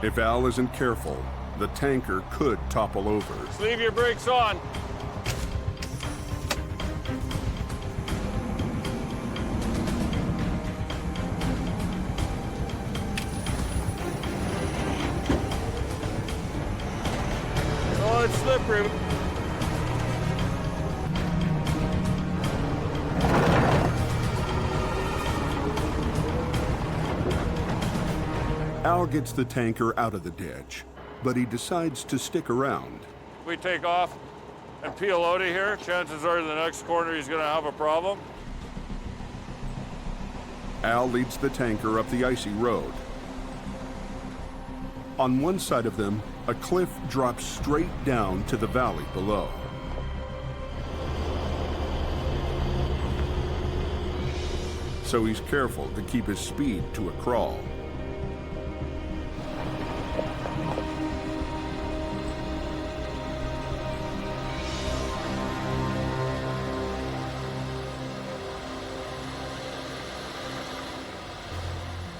If Al isn't careful, the tanker could topple over. Just leave your brakes on. Oh, it's slippery. Al gets the tanker out of the ditch, but he decides to stick around. We take off and peel out of here. Chances are the next corner he's going to have a problem. Al leads the tanker up the icy road. On one side of them, a cliff drops straight down to the valley below. So he's careful to keep his speed to a crawl.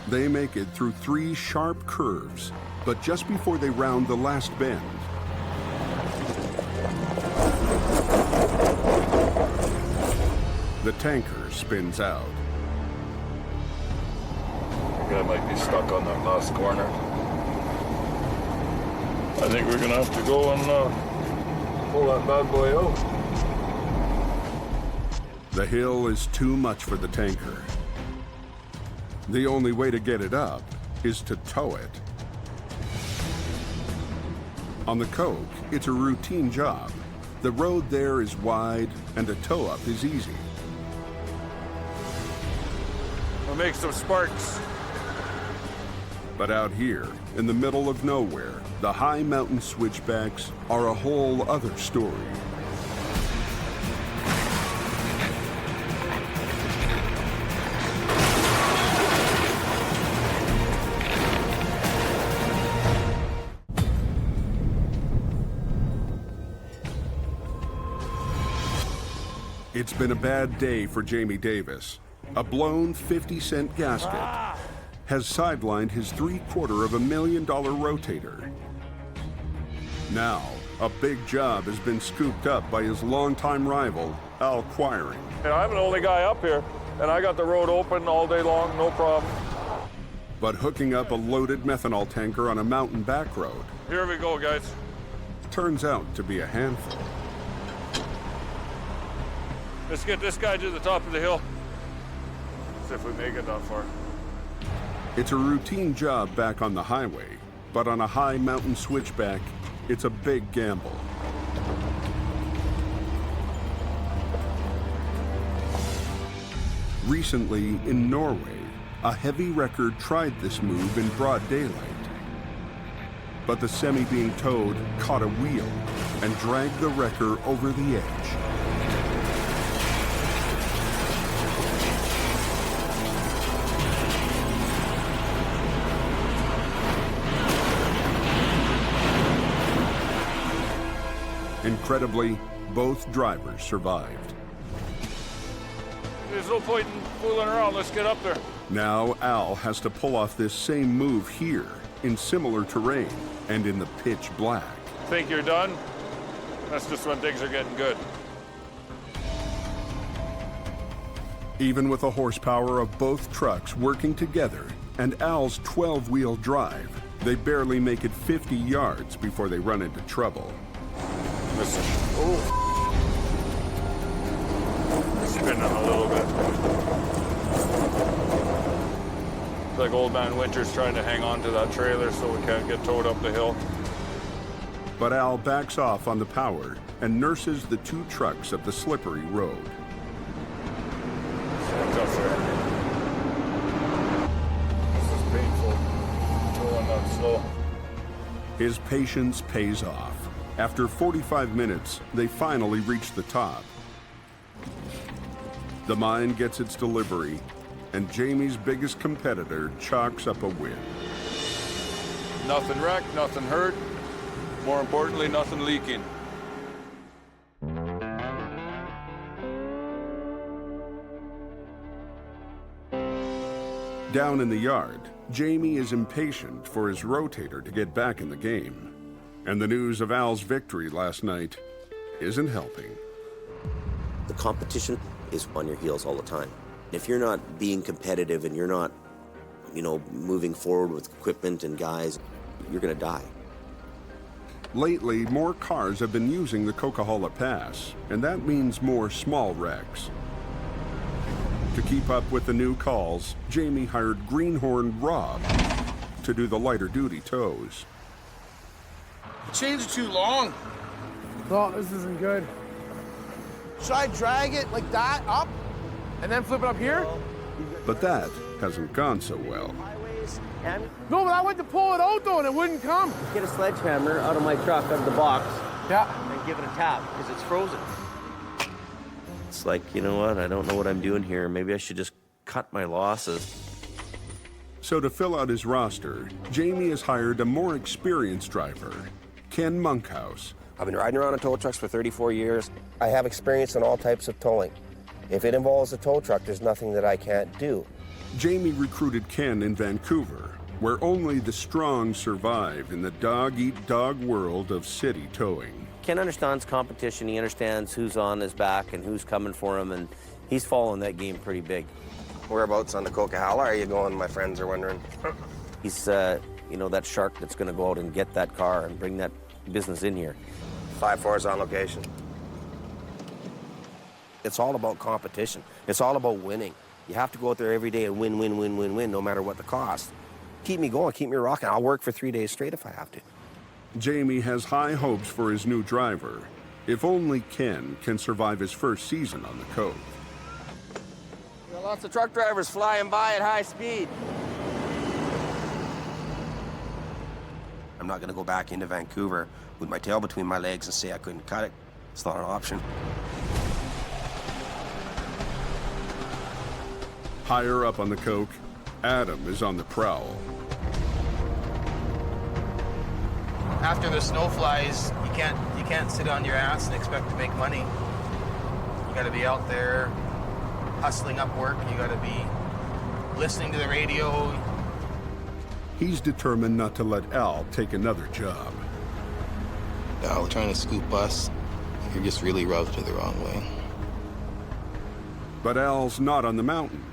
They make it through 3 sharp curves, but just before they round the last bend, the tanker spins out. The guy might be stuck on that last corner. I think we're gonna have to go and pull that bad boy out. The hill is too much for the tanker. The only way to get it up is to tow it. On the Coke, it's a routine job. The road there is wide and a tow up is easy. We'll make some sparks. But out here, in the middle of nowhere, the high mountain switchbacks are a whole other story. It's been a bad day for Jamie Davis. A blown 50-cent gasket has sidelined his $750,000 rotator. Now, a big job has been scooped up by his longtime rival, Al Quiring. I'm the only guy up here, and I got the road open all day long, no problem. But hooking up a loaded methanol tanker on a mountain back road, Here we go, guys. turns out to be a handful. Let's get this guy to the top of the hill. See if we make it that far. It's a routine job back on the highway, but on a high mountain switchback, it's a big gamble. Recently, in Norway, a heavy wrecker tried this move in broad daylight. But the semi being towed caught a wheel and dragged the wrecker over the edge. Incredibly, both drivers survived. There's no point in fooling around. Let's get up there. Now Al has to pull off this same move here in similar terrain and in the pitch black. Think you're done? That's just when things are getting good. Even with the horsepower of both trucks working together and Al's 12-wheel drive, they barely make it 50 yards before they run into trouble. Listen. Oh. Spinning a little bit. It's like old man Winter's trying to hang on to that trailer so we can't get towed up the hill. But Al backs off on the power and nurses the 2 trucks up the slippery road. This is painful. Going up slow. His patience pays off. After 45 minutes, they finally reach the top. The mine gets its delivery, and Jamie's biggest competitor chalks up a win. Nothing wrecked, nothing hurt. More importantly, nothing leaking. Down in the yard, Jamie is impatient for his rotator to get back in the game. And the news of Al's victory last night isn't helping. The competition is on your heels all the time. If you're not being competitive and you're not, moving forward with equipment and guys, you're gonna die. Lately, more cars have been using the Coquihalla Pass, and that means more small wrecks. To keep up with the new calls, Jamie hired Greenhorn Rob to do the lighter duty tows. Chains are too long. Oh, this isn't good. Should I drag it like that up and then flip it up here? But that hasn't gone so well. No, but I went to pull it out though and it wouldn't come. Get a sledgehammer out of my truck, out of the box. Yeah. And give it a tap because it's frozen. It's like, you know what? I don't know what I'm doing here. Maybe I should just cut my losses. So to fill out his roster, Jamie has hired a more experienced driver, Ken Monkhouse. I've been riding around on tow trucks for 34 years. I have experience in all types of towing. If it involves a tow truck, there's nothing that I can't do. Jamie recruited Ken in Vancouver, where only the strong survive in the dog-eat-dog world of city towing. Ken understands competition. He understands who's on his back and who's coming for him, and he's following that game pretty big. Whereabouts on the Coquihalla are you going, my friends are wondering? He's, that shark that's going to go out and get that car and bring that business in here. 5-4 is on location. It's all about competition. It's all about winning. You have to go out there every day and win, no matter what the cost. Keep me going, keep me rocking. I'll work for 3 days straight if I have to. Jamie has high hopes for his new driver, if only Ken can survive his first season on the Cove. Got lots of truck drivers flying by at high speed. I'm not gonna go back into Vancouver with my tail between my legs and say I couldn't cut it. It's not an option. Higher up on the Coke, Adam is on the prowl. After the snow flies, you can't sit on your ass and expect to make money. You got to be out there hustling up work. You got to be listening to the radio. He's determined not to let Al take another job. Al trying to scoop us, you're just really rubbed it the wrong way. But Al's not on the mountain.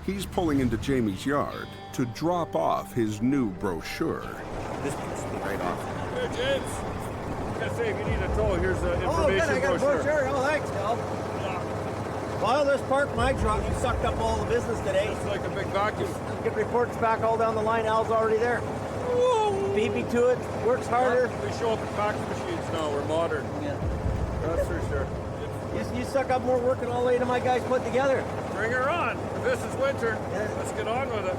He's pulling into Jamie's yard to drop off his new brochure. This pisses me right off. Hey, James. I gotta say, if you need a tow, here's the information brochure. Oh, thanks, Al. Well, this parked my truck. You sucked up all the business today. It's like a big vacuum. Get reports back all down the line. Al's already there. Beat me to it. Works harder. We show up at fax machines now. We're modern. Yeah. That's for sure. You suck up more work than all 8 of my guys put together. Bring her on. If this is winter, let's get on with it.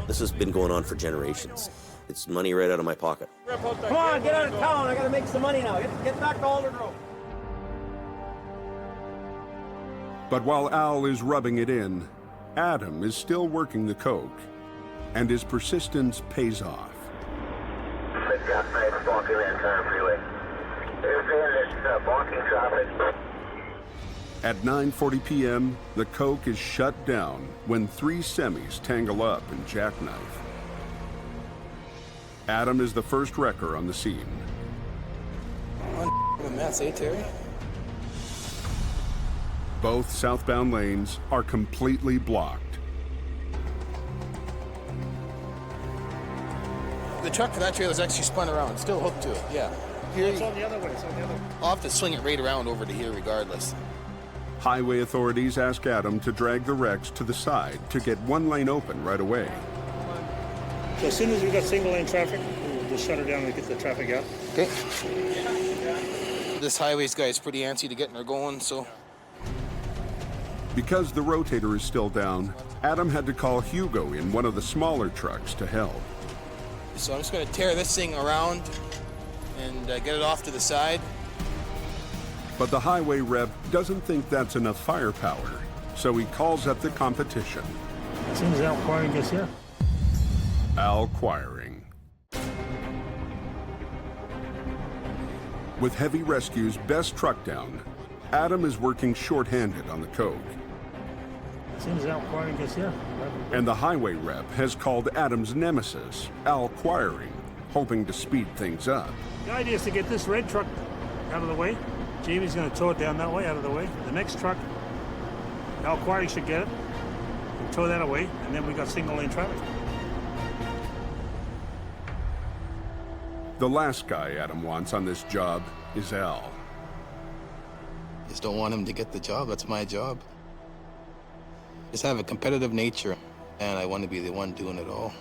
This has been going on for generations. It's money right out of my pocket. Come on, get out of town. I got to make some money now. Get back to Alder Grove. But while Al is rubbing it in, Adam is still working the Coke, and his persistence pays off. At 9:40 p.m., the Coke is shut down when 3 semis tangle up and jackknife. Adam is the first wrecker on the scene. What a mess, eh, Terry? Both southbound lanes are completely blocked. The truck for that trailer is actually spun around. It's still hooked to it, yeah. Here, It's on the other way. It's on the other way. I'll have to swing it right around over to here regardless. Highway authorities ask Adam to drag the wrecks to the side to get one lane open right away. So as soon as we got single lane traffic, just shut her down and get the traffic out. Okay. This highways guy is pretty antsy to getting her going, so. Because the rotator is still down, Adam had to call Hugo in one of the smaller trucks to help. So I'm just going to tear this thing around and get it off to the side. But the highway rep doesn't think that's enough firepower, so he calls up the competition. As soon as Al Quiring gets here. Al Quiring. With Heavy Rescue's best truck down, Adam is working short-handed on the coke. As soon as Al Quiring gets here. And the highway rep has called Adam's nemesis, Al Quiring, hoping to speed things up. The idea is to get this red truck out of the way. Jamie's going to tow it down that way, out of the way. The next truck, Al Quiring should get it, and tow that away, and then we got single lane traffic. The last guy Adam wants on this job is Al. Just don't want him to get the job. That's my job. Just have a competitive nature, and I want to be the one doing it all.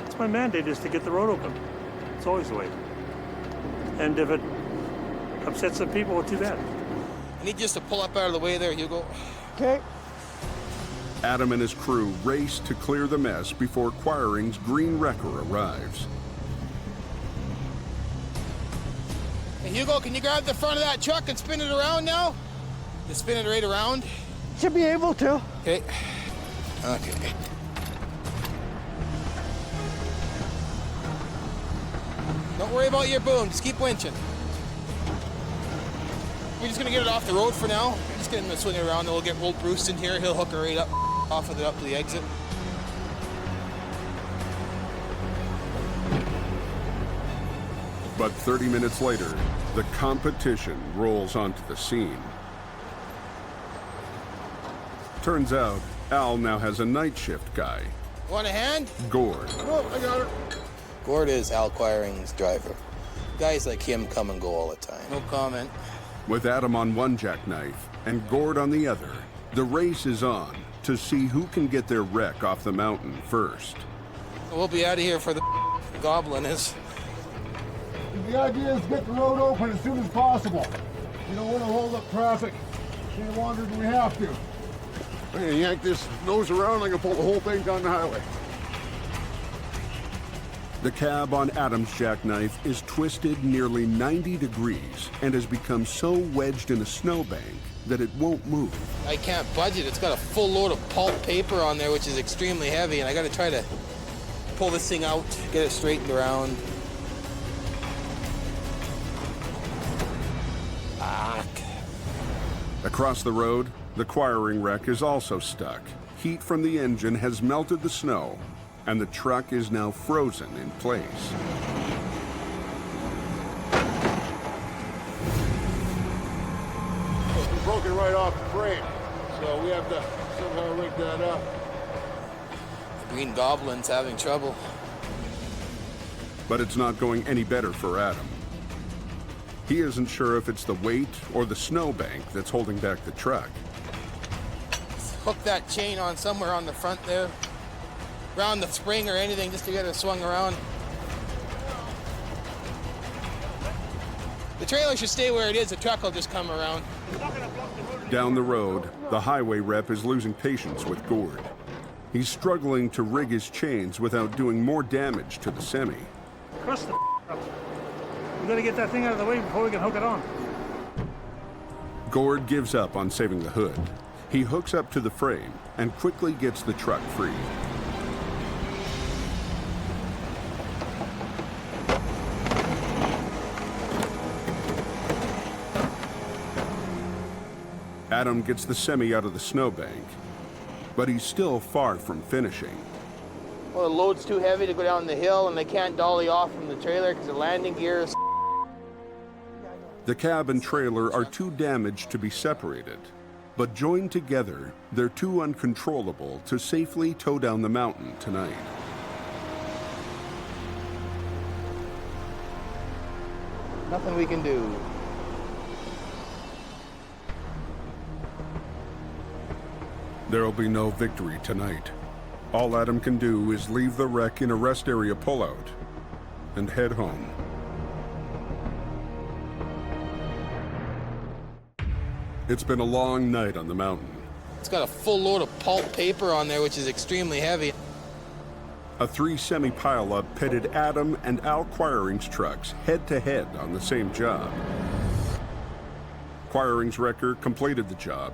It's my mandate is to get the road open. It's always the way. And if it upsets some people, well, too bad. I need just to pull up out of the way there, Hugo. Okay. Adam and his crew race to clear the mess before Quiring's green wrecker arrives. Hey, Hugo, can you grab the front of that truck and spin it around now? Just spin it right around. Should be able to. Okay. Okay. Don't worry about your boom. Just keep winching. We're just gonna get it off the road for now. Just get him to swing it around, and we'll get old Bruce in here. He'll hook her right up off of it up to the exit. But 30 minutes later, the competition rolls onto the scene. Turns out, Al now has a night shift guy. Want a hand? Gord. Oh, I got her. Gord is Al Quiring's driver. Guys like him come and go all the time. No comment. With Adam on one jackknife and Gord on the other, the race is on to see who can get their wreck off the mountain first. We'll be out of here for the goblin is. The idea is to get the road open as soon as possible. You don't want to hold up traffic any longer than we have to. I'm gonna yank this nose around, I'm gonna pull the whole thing down the highway. The cab on Adam's jackknife is twisted nearly 90 degrees and has become so wedged in a snowbank that it won't move. I can't budge it. It's got a full load of pulp paper on there, which is extremely heavy, and I gotta try to pull this thing out, get it straightened around. Across the road, the Quiring wreck is also stuck. Heat from the engine has melted the snow, and the truck is now frozen in place. It's broken right off the frame, so we have to somehow rig that up. The Green Goblin's having trouble. But it's not going any better for Adam. He isn't sure if it's the weight or the snowbank that's holding back the truck. Hook that chain on somewhere on the front there, around the spring or anything, just to get it swung around. The trailer should stay where it is, the truck will just come around. Down the road, the highway rep is losing patience with Gord. He's struggling to rig his chains without doing more damage to the semi. Crush the up. We gotta get that thing out of the way before we can hook it on. Gord gives up on saving the hood. He hooks up to the frame and quickly gets the truck free. Adam gets the semi out of the snowbank, but he's still far from finishing. Well, the load's too heavy to go down the hill, and they can't dolly off from the trailer because the landing gear is... The cab and trailer are too damaged to be separated, but joined together, they're too uncontrollable to safely tow down the mountain tonight. Nothing we can do. There'll be no victory tonight. All Adam can do is leave the wreck in a rest area pullout and head home. It's been a long night on the mountain. It's got a full load of pulp paper on there, which is extremely heavy. A 3 semi-pileup pitted Adam and Al Quiring's trucks head-to-head on the same job. Quiring's wrecker completed the job,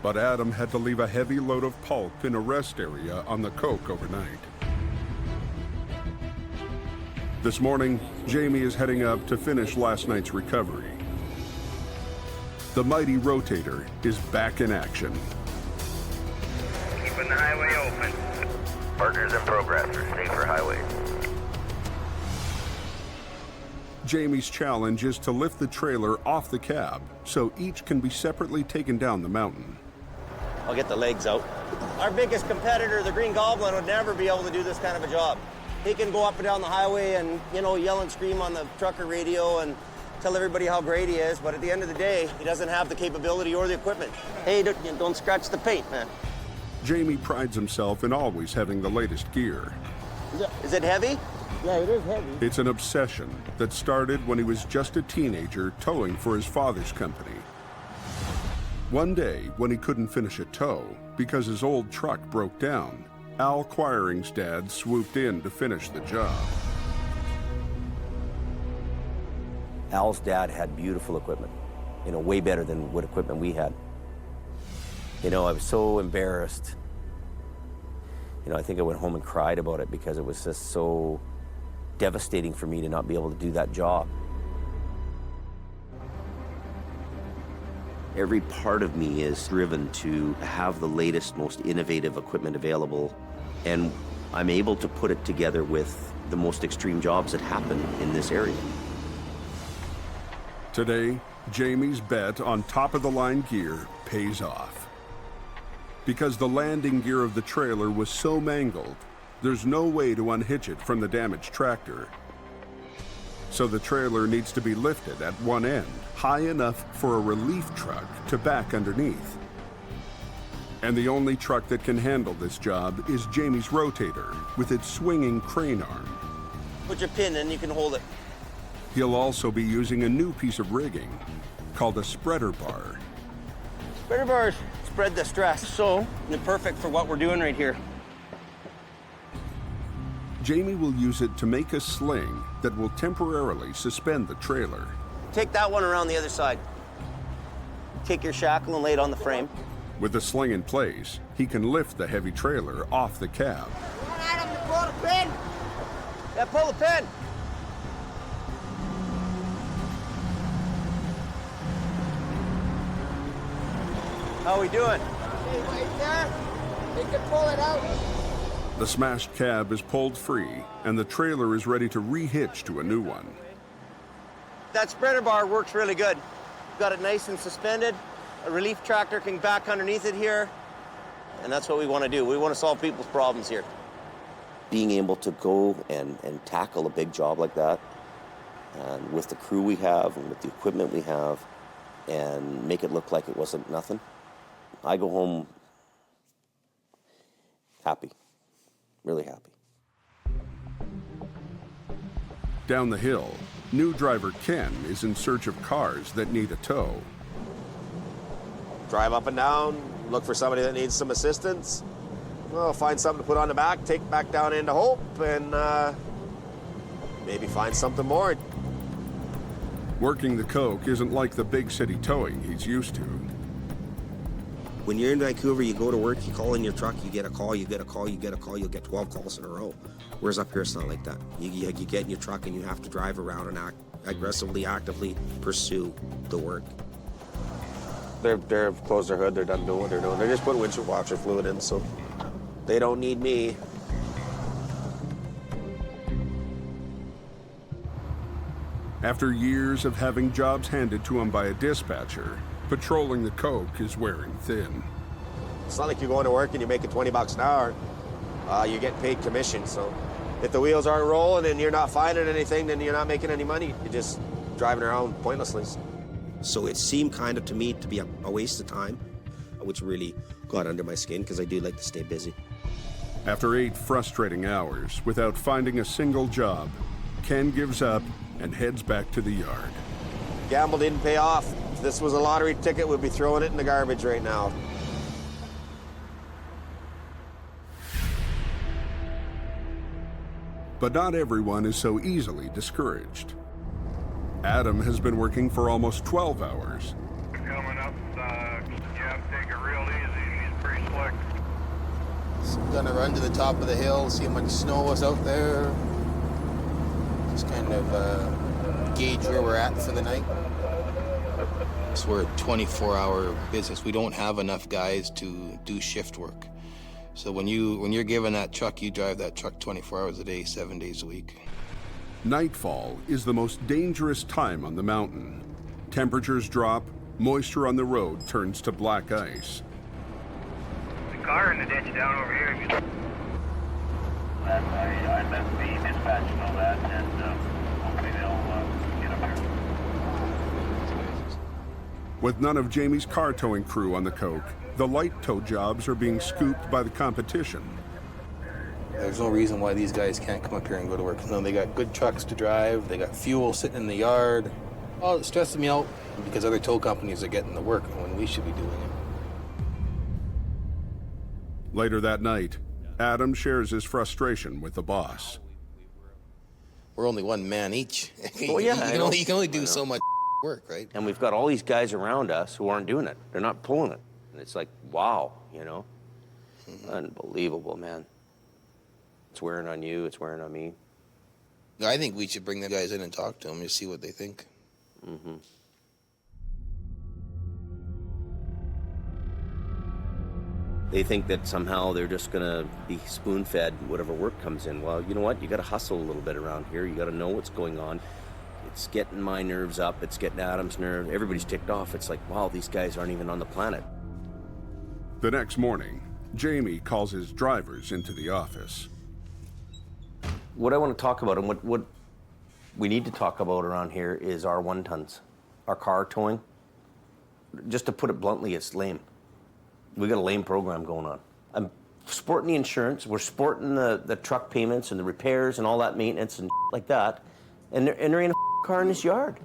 but Adam had to leave a heavy load of pulp in a rest area on the Coke overnight. This morning, Jamie is heading up to finish last night's recovery. The mighty rotator is back in action. Keeping the highway open. Partners in progress for safer highways. Jamie's challenge is to lift the trailer off the cab so each can be separately taken down the mountain. I'll get the legs out. Our biggest competitor, the Green Goblin, would never be able to do this kind of a job. He can go up and down the highway and, yell and scream on the trucker radio and tell everybody how great he is, but at the end of the day, he doesn't have the capability or the equipment. Hey, don't scratch the paint, man. Jamie prides himself in always having the latest gear. Is it heavy? Yeah, it is heavy. It's an obsession that started when he was just a teenager towing for his father's company. One day, when he couldn't finish a tow because his old truck broke down, Al Quiring's dad swooped in to finish the job. Al's dad had beautiful equipment, way better than what equipment we had. I was so embarrassed. I think I went home and cried about it because it was just so devastating for me to not be able to do that job. Every part of me is driven to have the latest, most innovative equipment available, and I'm able to put it together with the most extreme jobs that happen in this area. Today, Jamie's bet on top-of-the-line gear pays off. Because the landing gear of the trailer was so mangled, there's no way to unhitch it from the damaged tractor. So the trailer needs to be lifted at one end, high enough for a relief truck to back underneath. And the only truck that can handle this job is Jamie's rotator, with its swinging crane arm. Put your pin in, you can hold it. He'll also be using a new piece of rigging called a spreader bar. Spreader bars spread the stress, so they're perfect for what we're doing right here. Jamie will use it to make a sling that will temporarily suspend the trailer. Take that one around the other side. Take your shackle and lay it on the frame. With the sling in place, he can lift the heavy trailer off the cab. Adam, pull the pin! Yeah, pull the pin! How we doing? Hey, wait there. You can pull it out. The smashed cab is pulled free, and the trailer is ready to re-hitch to a new one. That spreader bar works really good. Got it nice and suspended. A relief tractor can back underneath it here. And that's what we want to do. We want to solve people's problems here. Being able to go and tackle a big job like that, and with the crew we have and with the equipment we have, and make it look like it wasn't nothing, I go home happy, really happy. Down the hill, new driver Ken is in search of cars that need a tow. Drive up and down, look for somebody that needs some assistance. Well, find something to put on the back, take back down into Hope, and maybe find something more. Working the Coke isn't like the big city towing he's used to. When you're in Vancouver, you go to work, you call in your truck, you get a call, you get a call, you get a call, you'll get 12 calls in a row. Whereas up here, it's not like that. You get in your truck and you have to drive around and aggressively, actively pursue the work. They've closed their hood, they're done doing what they're doing. They're just putting windshield washer fluid in, so they don't need me. After years of having jobs handed to him by a dispatcher, patrolling the Coke is wearing thin. It's not like you're going to work and you're making $20 an hour. You get paid commission, so if the wheels aren't rolling and you're not finding anything, then you're not making any money. You're just driving around pointlessly. So it seemed kind of to me to be a waste of time, which really got under my skin because I do like to stay busy. After 8 frustrating hours without finding a single job, Ken gives up and heads back to the yard. Gamble didn't pay off. If this was a lottery ticket, we'd be throwing it in the garbage right now. But not everyone is so easily discouraged. Adam has been working for almost 12 hours. Coming up, you have to take it real easy. She's pretty slick. So I'm gonna run to the top of the hill, see how much snow is out there. Just kind of gauge where we're at for the night. So we're a 24-hour business. We don't have enough guys to do shift work. So when you're given that truck, you drive that truck 24 hours a day, 7 days a week. Nightfall is the most dangerous time on the mountain. Temperatures drop, moisture on the road turns to black ice. The car in the ditch down over here. I let the dispatch know that, and hopefully they'll get up here. With none of Jamie's car towing crew on the coke, the light tow jobs are being scooped by the competition. There's no reason why these guys can't come up here and go to work. No, they got good trucks to drive, they got fuel sitting in the yard. Oh, it stresses me out because other tow companies are getting the work when we should be doing it. Later that night, Adam shares his frustration with the boss. We're only one man each. Well, yeah, you can only do so much work, right? And we've got all these guys around us who aren't doing it. They're not pulling it. And it's like, wow, you know? Unbelievable, man. It's wearing on you, it's wearing on me. I think we should bring the guys in and talk to them and see what they think. Mm-hmm. They think that somehow they're just gonna be spoon-fed whatever work comes in. Well, you know what? You gotta hustle a little bit around here. You gotta know what's going on. It's getting my nerves up. It's getting Adam's nerve. Everybody's ticked off. It's like, wow, these guys aren't even on the planet. The next morning, Jamie calls his drivers into the office. What I want to talk about and what we need to talk about around here is our one-tons, our car towing. Just to put it bluntly, it's lame. We got a lame program going on. I'm sporting the insurance. We're sporting the truck payments and the repairs and all that maintenance and like that. And there ain't a car in this yard.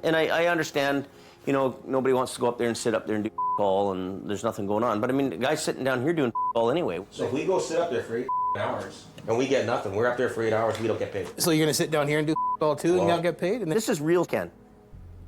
And I understand, you know, nobody wants to go up there and sit up there and do all and there's nothing going on. But I mean, the guy's sitting down here doing all anyway. So if we go sit up there for 8 hours and we get nothing, we're up there for 8 hours, we don't get paid. So you're gonna sit down here and do all too and not get paid? And this is real, Ken.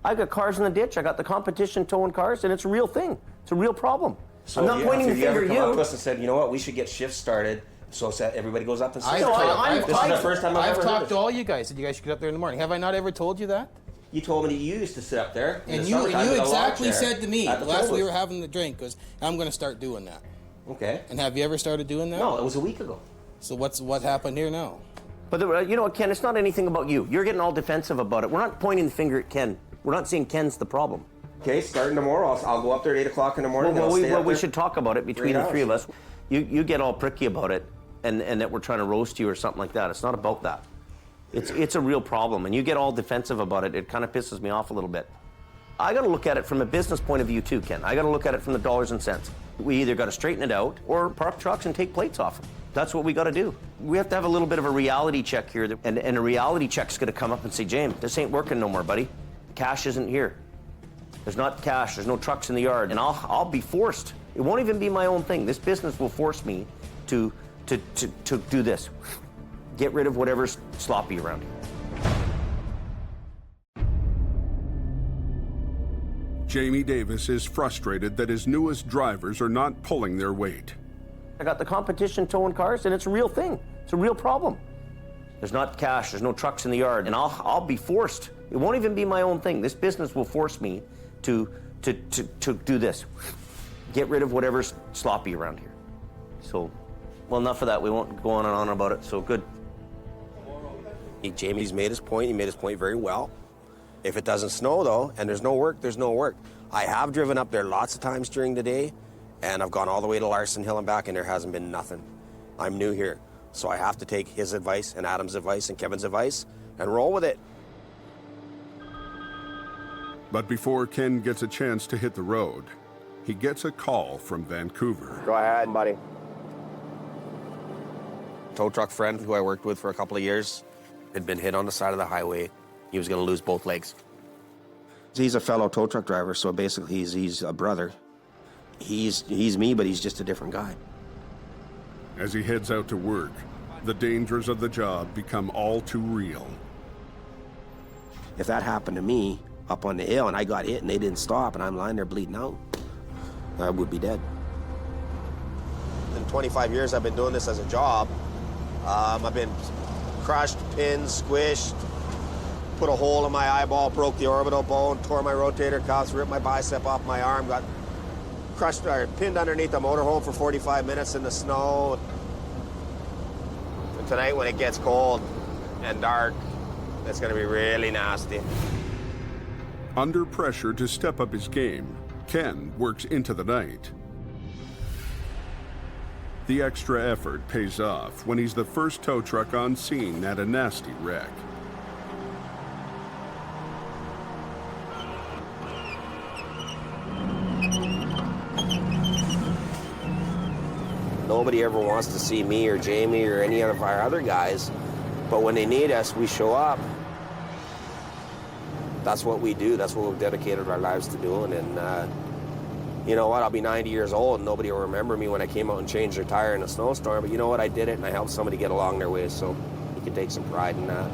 I got cars in the ditch. I got the competition towing cars, and it's a real thing. It's a real problem. So I'm not pointing the finger at you. Up to us and said, you know what, we should get shifts started. So everybody goes up and sits. This is the first time I've ever talked to all you guys. That you guys should get up there in the morning. Have I not ever told you that? You told me that you used to sit up there. And you exactly said to me last we were having the drink, was I'm going to start doing that. Okay. And have you ever started doing that? No, it was a week ago. So what happened here now? But you know what, Ken? It's not anything about you. You're getting all defensive about it. We're not pointing the finger at Ken. We're not saying Ken's the problem. Okay, starting tomorrow, I'll go up there at 8 o'clock in the morning. Well, we should talk about it between the three of us. You get all pricky about it, and that we're trying to roast you or something like that. It's not about that. It's a real problem, and you get all defensive about it. It kind of pisses me off a little bit. I got to look at it from a business point of view too, Ken. I got to look at it from the dollars and cents. We either got to straighten it out or park trucks and take plates off them. That's what we got to do. We have to have a little bit of a reality check here, and a reality check's going to come up and say, James, this ain't working no more, buddy. Cash isn't here. There's not cash. There's no trucks in the yard, and I'll be forced. It won't even be my own thing. This business will force me to do this. Get rid of whatever's sloppy around here. Jamie Davis is frustrated that his newest drivers are not pulling their weight. I got the competition towing cars, and it's a real thing. It's a real problem. There's not cash. There's no trucks in the yard, and I'll be forced. It won't even be my own thing. This business will force me to do this. Get rid of whatever's sloppy around here. So, well, enough of that. We won't go on and on about it. So good. Jamie's made his point. He made his point very well. If it doesn't snow, though, and there's no work, there's no work. I have driven up there lots of times during the day, and I've gone all the way to Larson Hill and back, and there hasn't been nothing. I'm new here, so I have to take his advice and Adam's advice and Kevin's advice and roll with it. But before Ken gets a chance to hit the road, he gets a call from Vancouver. Go ahead, buddy. Tow truck friend who I worked with for a couple of years had been hit on the side of the highway. He was going to lose both legs. He's a fellow tow truck driver, so basically he's a brother. He's me, but he's just a different guy. As he heads out to work, the dangers of the job become all too real. If that happened to me up on the hill and I got hit and they didn't stop and I'm lying there bleeding out, I would be dead. In 25 years I've been doing this as a job. I've been crushed, pinned, squished, put a hole in my eyeball, broke the orbital bone, tore my rotator cuffs, ripped my bicep off my arm, got crushed or pinned underneath the motorhome for 45 minutes in the snow. And tonight when it gets cold and dark, it's gonna be really nasty. Under pressure to step up his game, Ken works into the night. The extra effort pays off when he's the first tow truck on scene at a nasty wreck. Nobody ever wants to see me or Jamie or any of our other guys, but when they need us, we show up. That's what we do. That's what we've dedicated our lives to doing. And you know what? I'll be 90 years old and nobody will remember me when I came out and changed their tire in a snowstorm. But you know what? I did it and I helped somebody get along their way. So you can take some pride in that.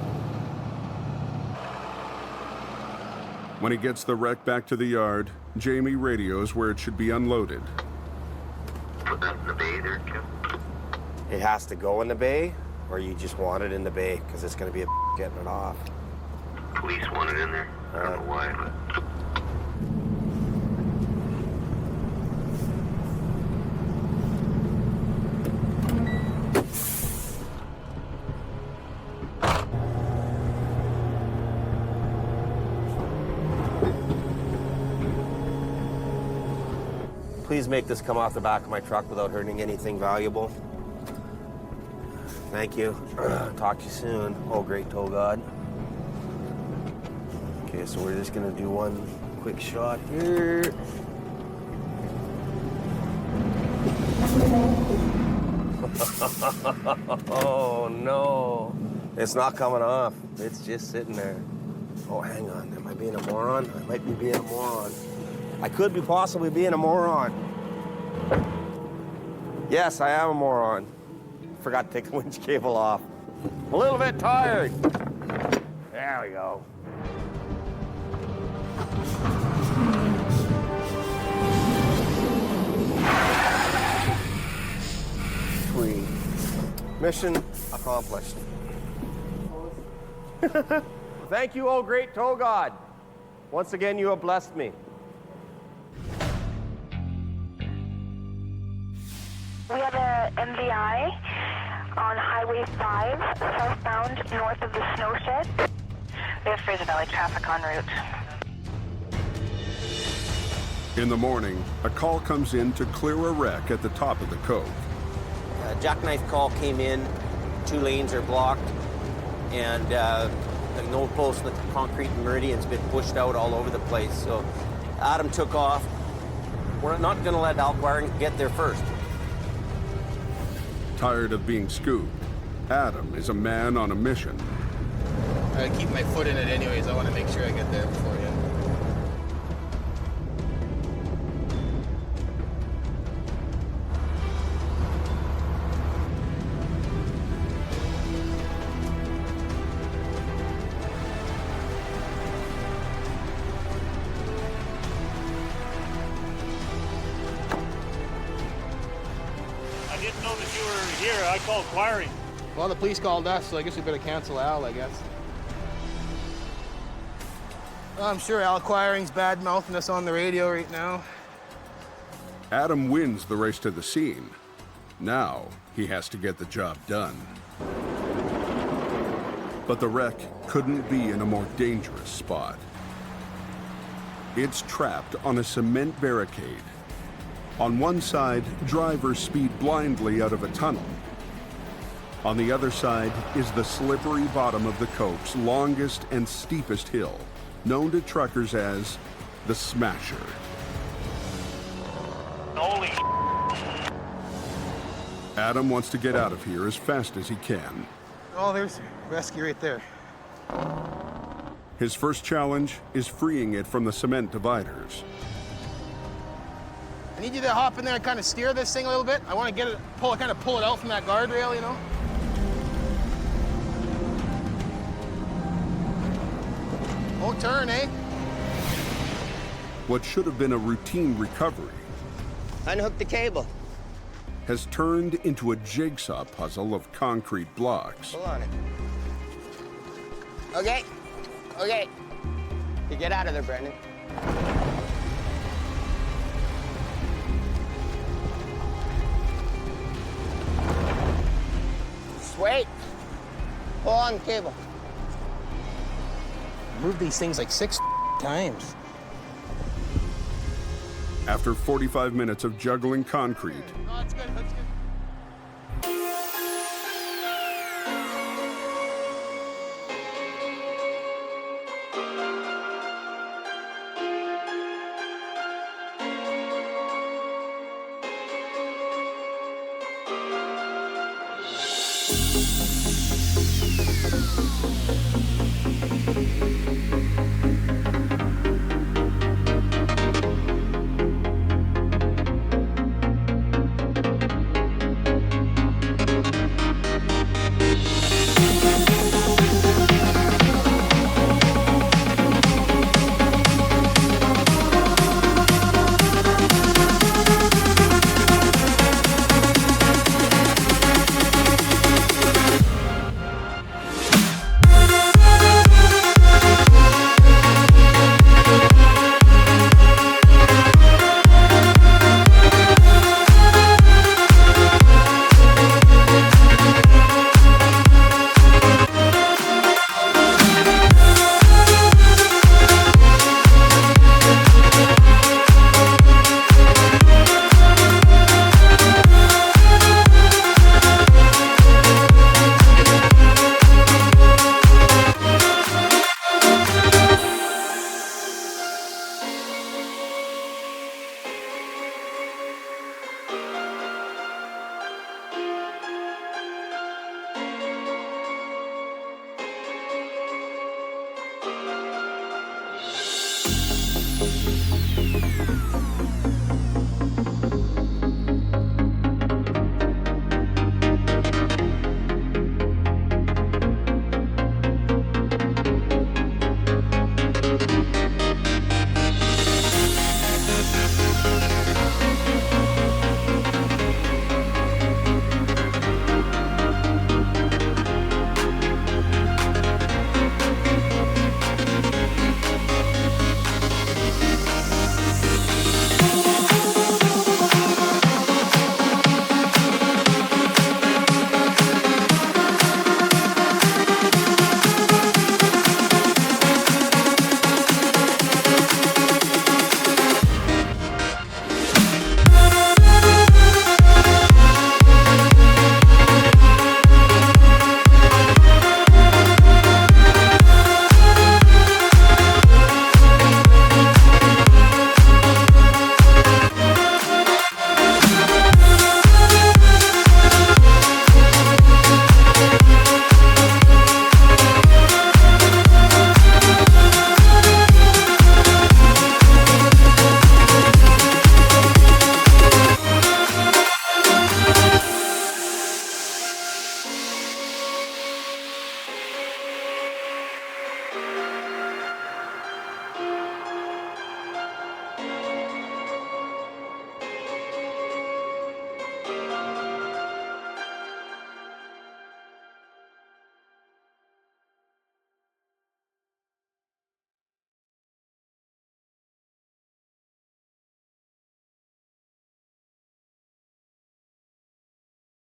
When he gets the wreck back to the yard, Jamie radios where it should be unloaded. Put that in the bay there, Kim? It has to go in the bay, or you just want it in the bay because it's going to be a getting it off. Police want it in there. I don't know why, but... Please make this come off the back of my truck without hurting anything valuable. Thank you. Talk to you soon. Oh, great tow God. Okay, so we're just gonna do one quick shot here. Oh no. It's not coming off. It's just sitting there. Oh, hang on. Am I being a moron? I might be being a moron. I could be possibly being a moron. Yes, I am a moron. Forgot to take the winch cable off. A little bit tired. There we go. Sweet. Mission accomplished. Thank you, oh great tow God. Once again, you have blessed me. We have a MVI on Highway 5, southbound north of the snow shed. We have Fraser Valley traffic en route. In the morning, a call comes in to clear a wreck at the top of the cove. A jackknife call came in, 2 lanes are blocked, and the nose post with the concrete meridian's been pushed out all over the place. So Adam took off. We're not going to let Al Guarin get there first. Tired of being scooped, Adam is a man on a mission. I keep my foot in it anyways. I want to make sure I get there before you. I didn't know that you were here. I called Quarry. Well, the police called us, so I guess we better cancel Al, I guess. Well, I'm sure Al Quiring's bad-mouthing us on the radio right now. Adam wins the race to the scene. Now he has to get the job done. But the wreck couldn't be in a more dangerous spot. It's trapped on a cement barricade. On one side, drivers speed blindly out of a tunnel. On the other side is the slippery bottom of the cove's longest and steepest hill, known to truckers as the Smasher. Holy Adam wants to get out of here as fast as he can. Oh, there's rescue right there. His first challenge is freeing it from the cement dividers. I need you to hop in there and kind of steer this thing a little bit. I want to get it, kind of pull it out from that guardrail, you know? Won't turn, eh? What should have been a routine recovery Unhook the cable. has turned into a jigsaw puzzle of concrete blocks. Pull on it. Okay. Okay. You get out of there, Brendan. Just wait. Pull on the cable. Moved these things like 6 times. After 45 minutes of juggling concrete, No, that's good, that's good.